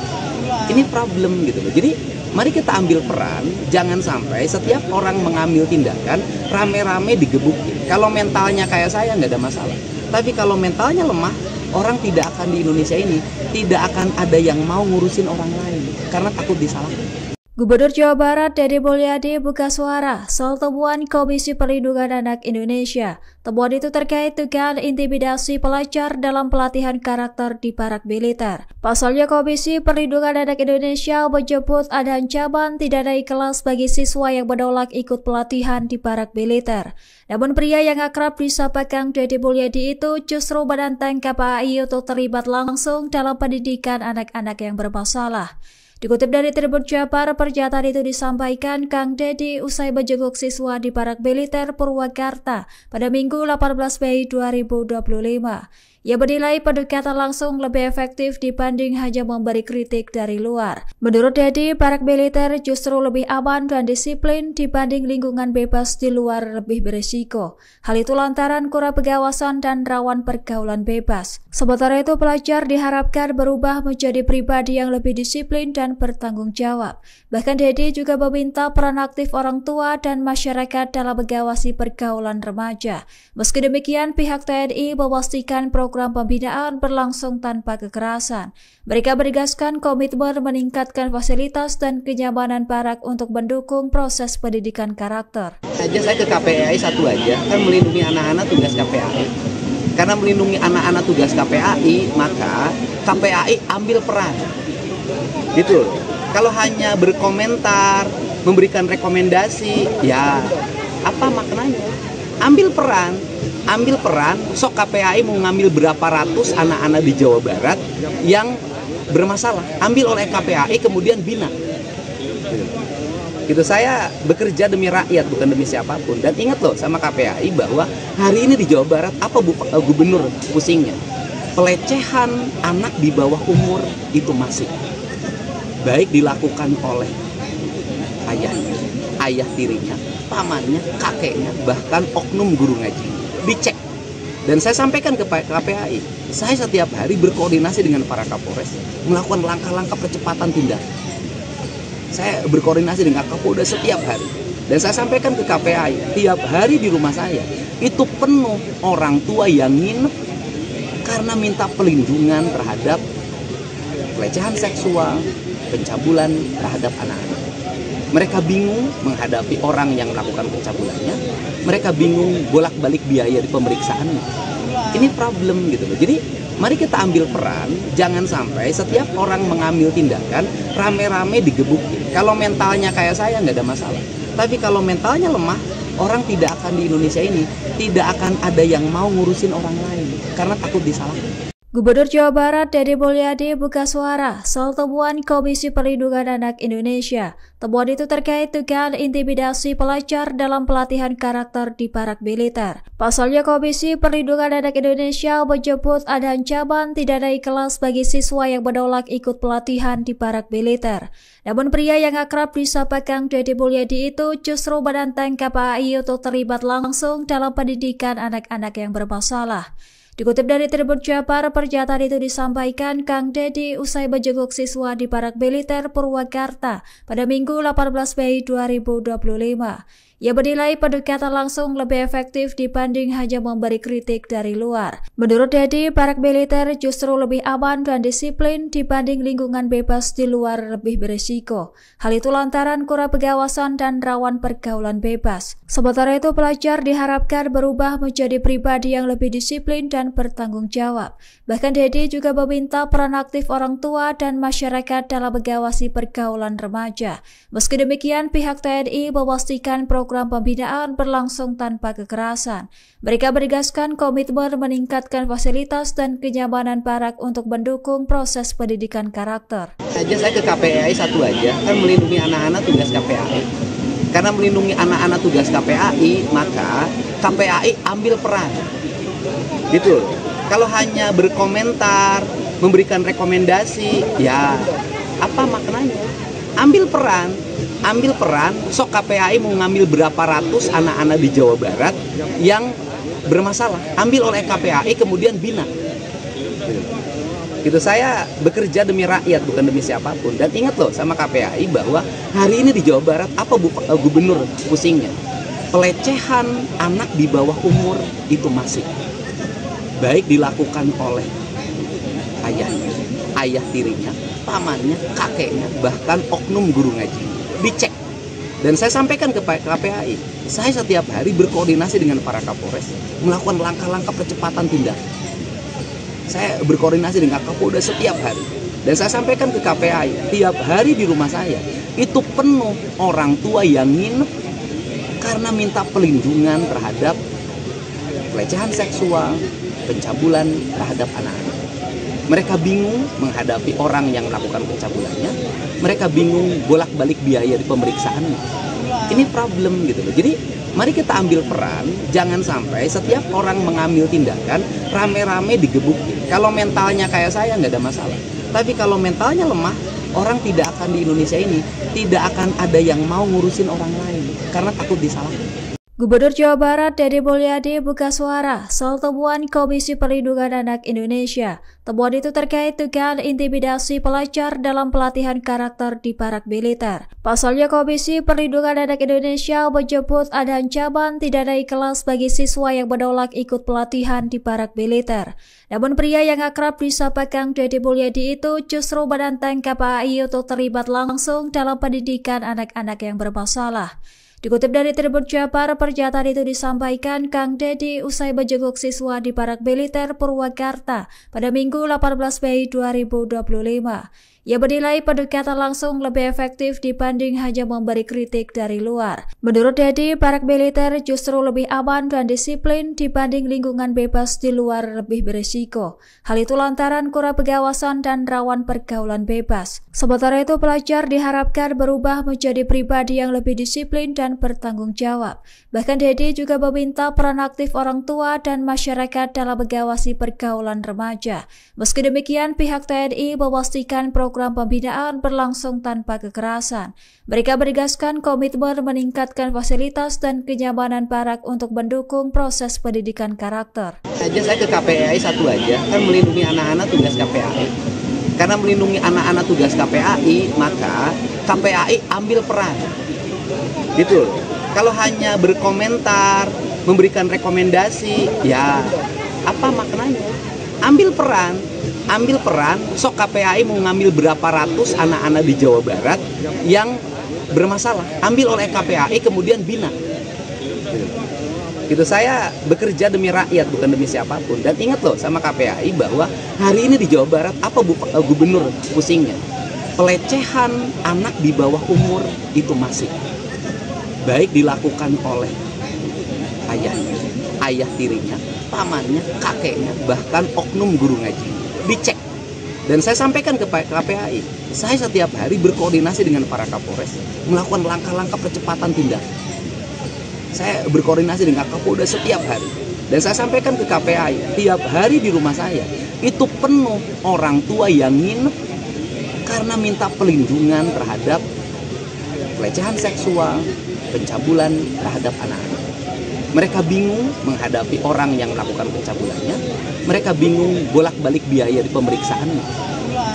Ini problem gitu loh. Jadi mari kita ambil peran, jangan sampai setiap orang mengambil tindakan rame-rame digebukin. Kalau mentalnya kayak saya nggak ada masalah. Tapi kalau mentalnya lemah, orang tidak akan di Indonesia ini tidak akan ada yang mau ngurusin orang lain karena takut disalahkan. Gubernur Jawa Barat Dede Mulyadi buka suara soal temuan Komisi Perlindungan Anak Indonesia. Temuan itu terkait dugaan intimidasi pelajar dalam pelatihan karakter di parak militer. Pasalnya Komisi Perlindungan Anak Indonesia menyebut ada ancaman tidak naik kelas bagi siswa yang menolak ikut pelatihan di parak militer. Namun pria yang akrab disapa Kang Dede Mulyadi itu justru menantang KPAI untuk terlibat langsung dalam pendidikan anak-anak yang bermasalah. Dikutip dari Tribun Jabar, pernyataan itu disampaikan Kang Dede usai menjenguk siswa di parak militer Purwakarta pada Minggu 18 Mei 2025. Ia menilai pendekatan langsung lebih efektif dibanding hanya memberi kritik dari luar. Menurut Dede, parak militer justru lebih aman dan disiplin dibanding lingkungan bebas di luar lebih berisiko. Hal itu lantaran kurang pengawasan dan rawan pergaulan bebas. Sementara itu, pelajar diharapkan berubah menjadi pribadi yang lebih disiplin dan bertanggung jawab. Bahkan Dede juga meminta peran aktif orang tua dan masyarakat dalam mengawasi pergaulan remaja. Meski demikian, pihak TNI memastikan program program pembinaan berlangsung tanpa kekerasan. Mereka menegaskan komitmen meningkatkan fasilitas dan kenyamanan barak untuk mendukung proses pendidikan karakter. Saya ke KPAI satu aja, kan melindungi anak-anak tugas KPAI. Karena melindungi anak-anak tugas KPAI, maka KPAI ambil peran. Gitu. Kalau hanya berkomentar, memberikan rekomendasi, ya apa maknanya? Ambil peran, sok KPAI mau ngambil berapa ratus anak-anak di Jawa Barat yang bermasalah, ambil oleh KPAI kemudian bina. Gitu, saya bekerja demi rakyat bukan demi siapapun. Dan ingat loh sama KPAI bahwa hari ini di Jawa Barat apa gubernur pusingnya? Pelecehan anak di bawah umur itu masih baik dilakukan oleh ayahnya, ayah tirinya, pamannya, kakeknya, bahkan oknum guru ngaji. Dicek. Dan saya sampaikan ke KPAI, saya setiap hari berkoordinasi dengan para Kapolres melakukan langkah-langkah percepatan tindakan. Saya berkoordinasi dengan Kapolda setiap hari. Dan saya sampaikan ke KPAI, tiap hari di rumah saya itu penuh orang tua yang nginep karena minta pelindungan terhadap pelecehan seksual, pencabulan terhadap anak-anak. Mereka bingung menghadapi orang yang melakukan pencabulannya. Mereka bingung bolak-balik biaya di pemeriksaannya. Ini problem gitu loh. Jadi mari kita ambil peran. Jangan sampai setiap orang mengambil tindakan rame-rame digebukin. Kalau mentalnya kayak saya nggak ada masalah. Tapi kalau mentalnya lemah, orang tidak akan di Indonesia ini tidak akan ada yang mau ngurusin orang lain karena takut disalahkan. Gubernur Jawa Barat Dede Mulyadi buka suara soal temuan Komisi Perlindungan Anak Indonesia. Temuan itu terkait dugaan intimidasi pelajar dalam pelatihan karakter di barak militer. Pasalnya Komisi Perlindungan Anak Indonesia menyebut ada ancaman tidak naik kelas bagi siswa yang menolak ikut pelatihan di barak militer. Namun pria yang akrab disapa Kang Dede Mulyadi itu justru menantang KPAI untuk terlibat langsung dalam pendidikan anak-anak yang bermasalah. Dikutip dari Tribun Jabar, pernyataan itu disampaikan Kang Dede usai menjenguk siswa di barak militer Purwakarta pada Minggu 18 Mei 2025. Ia menilai pendekatan langsung lebih efektif dibanding hanya memberi kritik dari luar. Menurut Dede, barak militer justru lebih aman dan disiplin dibanding lingkungan bebas di luar lebih berisiko. Hal itu lantaran kurang pengawasan dan rawan pergaulan bebas. Sementara itu, pelajar diharapkan berubah menjadi pribadi yang lebih disiplin dan bertanggung jawab. Bahkan Dede juga meminta peran aktif orang tua dan masyarakat dalam mengawasi pergaulan remaja. Meski demikian, pihak TNI memastikan program pembinaan berlangsung tanpa kekerasan. Mereka menegaskan komitmen meningkatkan fasilitas dan kenyamanan barak untuk mendukung proses pendidikan karakter. Saya ke KPAI satu aja, kan melindungi anak-anak tugas KPAI. Karena melindungi anak-anak tugas KPAI, maka KPAI ambil peran. Gitu. Kalau hanya berkomentar, memberikan rekomendasi, ya apa maknanya? Ambil peran, sok KPAI mau ngambil berapa ratus anak-anak di Jawa Barat yang bermasalah, ambil oleh KPAI kemudian bina. Gitu, saya bekerja demi rakyat bukan demi siapapun. Dan ingat loh sama KPAI bahwa hari ini di Jawa Barat apa gubernur pusingnya? Pelecehan anak di bawah umur itu masih baik dilakukan oleh ayahnya, ayah tirinya, pamannya, kakeknya, bahkan oknum guru ngaji. Dicek. Dan saya sampaikan ke KPAI, saya setiap hari berkoordinasi dengan para Kapolres melakukan langkah-langkah percepatan tindakan. Saya berkoordinasi dengan Kapolda setiap hari. Dan saya sampaikan ke KPAI, tiap hari di rumah saya itu penuh orang tua yang nginep karena minta pelindungan terhadap pelecehan seksual, pencabulan terhadap anak-anak. Mereka bingung menghadapi orang yang melakukan pencabulannya. Mereka bingung bolak-balik biaya di pemeriksaannya. Ini problem gitu loh. Jadi mari kita ambil peran. Jangan sampai setiap orang mengambil tindakan rame-rame digebukin. Kalau mentalnya kayak saya nggak ada masalah. Tapi kalau mentalnya lemah, orang tidak akan di Indonesia ini tidak akan ada yang mau ngurusin orang lain karena takut disalahkan. Gubernur Jawa Barat Dede Mulyadi buka suara soal temuan Komisi Perlindungan Anak Indonesia. Temuan itu terkait dugaan intimidasi pelajar dalam pelatihan karakter di parak militer. Pasalnya Komisi Perlindungan Anak Indonesia menyebut ada ancaman tidak naik kelas bagi siswa yang menolak ikut pelatihan di parak militer. Namun pria yang akrab disapa Kang Dede Mulyadi itu justru menantang KPAI untuk terlibat langsung dalam pendidikan anak-anak yang bermasalah. Dikutip dari Tribun Jabar, pernyataan itu disampaikan Kang Dede usai menjenguk siswa di parak militer Purwakarta pada Minggu 18 Mei 2025. Ia menilai pendekatan langsung lebih efektif dibanding hanya memberi kritik dari luar. Menurut Dede, parak militer justru lebih aman dan disiplin dibanding lingkungan bebas di luar lebih berisiko. Hal itu lantaran kurang pengawasan dan rawan pergaulan bebas. Sementara itu, pelajar diharapkan berubah menjadi pribadi yang lebih disiplin dan bertanggung jawab. Bahkan Dede juga meminta peran aktif orang tua dan masyarakat dalam mengawasi pergaulan remaja. Meski demikian, pihak TNI memastikan program pembinaan berlangsung tanpa kekerasan. Mereka menegaskan komitmen meningkatkan fasilitas dan kenyamanan parak untuk mendukung proses pendidikan karakter. Saya ke KPAI satu aja, kan melindungi anak-anak tugas KPAI. Karena melindungi anak-anak tugas KPAI, maka KPAI ambil peran. Gitu. Kalau hanya berkomentar, memberikan rekomendasi, ya apa maknanya? Ambil peran, sok KPAI mau ngambil berapa ratus anak-anak di Jawa Barat yang bermasalah, ambil oleh KPAI kemudian bina. Gitu, saya bekerja demi rakyat bukan demi siapapun. Dan ingat loh sama KPAI bahwa hari ini di Jawa Barat apa gubernur pusingnya? Pelecehan anak di bawah umur itu masih baik dilakukan oleh ayahnya, ayah tirinya, pamannya, kakeknya, bahkan oknum guru ngaji. Dicek. Dan saya sampaikan ke KPAI, saya setiap hari berkoordinasi dengan para Kapolres melakukan langkah-langkah percepatan tindakan. Saya berkoordinasi dengan Kapolda setiap hari. Dan saya sampaikan ke KPAI, tiap hari di rumah saya itu penuh orang tua yang nginep karena minta perlindungan terhadap pelecehan seksual, pencabulan terhadap anak-anak. Mereka bingung menghadapi orang yang melakukan pencabulannya. Mereka bingung bolak-balik biaya di pemeriksaannya.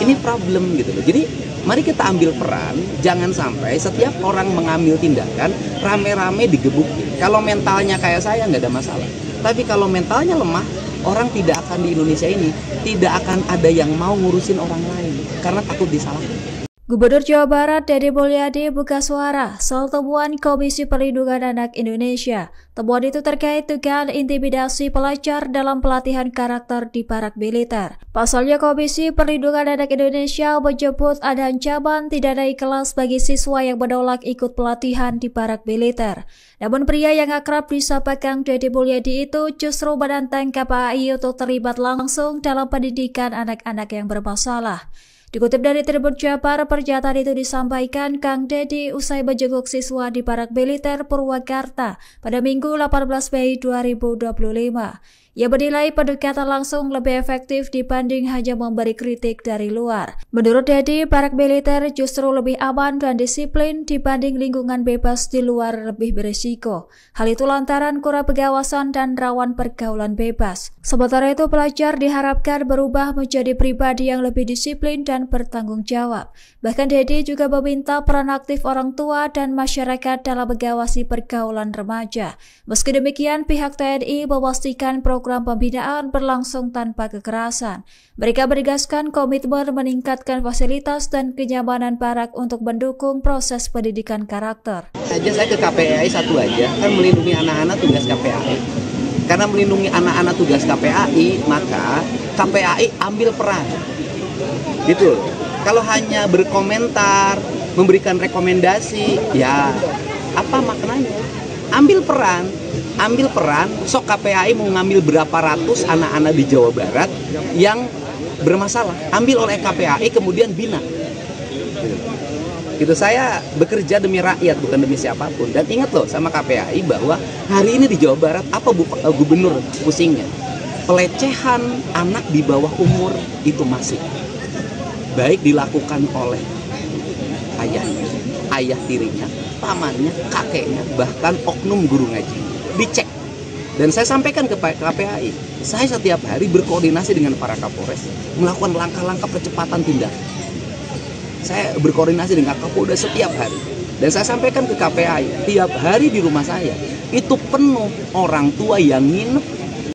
Ini problem gitu loh. Jadi mari kita ambil peran. Jangan sampai setiap orang mengambil tindakan rame-rame digebukin. Kalau mentalnya kayak saya nggak ada masalah. Tapi kalau mentalnya lemah, orang tidak akan di Indonesia ini tidak akan ada yang mau ngurusin orang lain karena takut disalahkan. Gubernur Jawa Barat Dede Mulyadi buka suara soal temuan Komisi Perlindungan Anak Indonesia. Temuan itu terkait dugaan intimidasi pelajar dalam pelatihan karakter di parak militer. Pasalnya Komisi Perlindungan Anak Indonesia menyebut ada ancaman tidak naik kelas bagi siswa yang menolak ikut pelatihan di parak militer. Namun pria yang akrab disapa Kang Dede Mulyadi itu justru menantang KPAI untuk terlibat langsung dalam pendidikan anak-anak yang bermasalah. Dikutip dari Tribun Jabar, pernyataan itu disampaikan Kang Dede usai menjenguk siswa di parak militer Purwakarta pada Minggu 18 Mei 2025. Ia menilai pendekatan langsung lebih efektif dibanding hanya memberi kritik dari luar. Menurut Dede, parak militer justru lebih aman dan disiplin dibanding lingkungan bebas di luar lebih berisiko. Hal itu lantaran kurang pengawasan dan rawan pergaulan bebas. Sementara itu, pelajar diharapkan berubah menjadi pribadi yang lebih disiplin dan bertanggung jawab. Bahkan Dede juga meminta peran aktif orang tua dan masyarakat dalam mengawasi pergaulan remaja. Meski demikian, pihak TNI memastikan program pembinaan berlangsung tanpa kekerasan. Mereka menegaskan komitmen meningkatkan fasilitas dan kenyamanan parak untuk mendukung proses pendidikan karakter. Saya ke KPAI satu aja, kan melindungi anak-anak tugas KPAI. Karena melindungi anak-anak tugas KPAI, maka KPAI ambil peran. Gitu. Kalau hanya berkomentar, memberikan rekomendasi, ya apa maknanya? Ambil peran, sok KPAI mau ngambil berapa ratus anak-anak di Jawa Barat yang bermasalah, ambil oleh KPAI kemudian bina. Gitu, saya bekerja demi rakyat bukan demi siapapun. Dan ingat loh sama KPAI bahwa hari ini di Jawa Barat apa gubernur pusingnya? Pelecehan anak di bawah umur itu masih baik dilakukan oleh ayahnya, ayah tirinya, pamannya, kakeknya, bahkan oknum guru ngaji. dicek. Dan saya sampaikan ke KPAI, saya setiap hari berkoordinasi dengan para Kapolres, melakukan langkah-langkah percepatan tindakan. Saya berkoordinasi dengan Kapolda setiap hari. Dan saya sampaikan ke KPAI, tiap hari di rumah saya, itu penuh orang tua yang nginep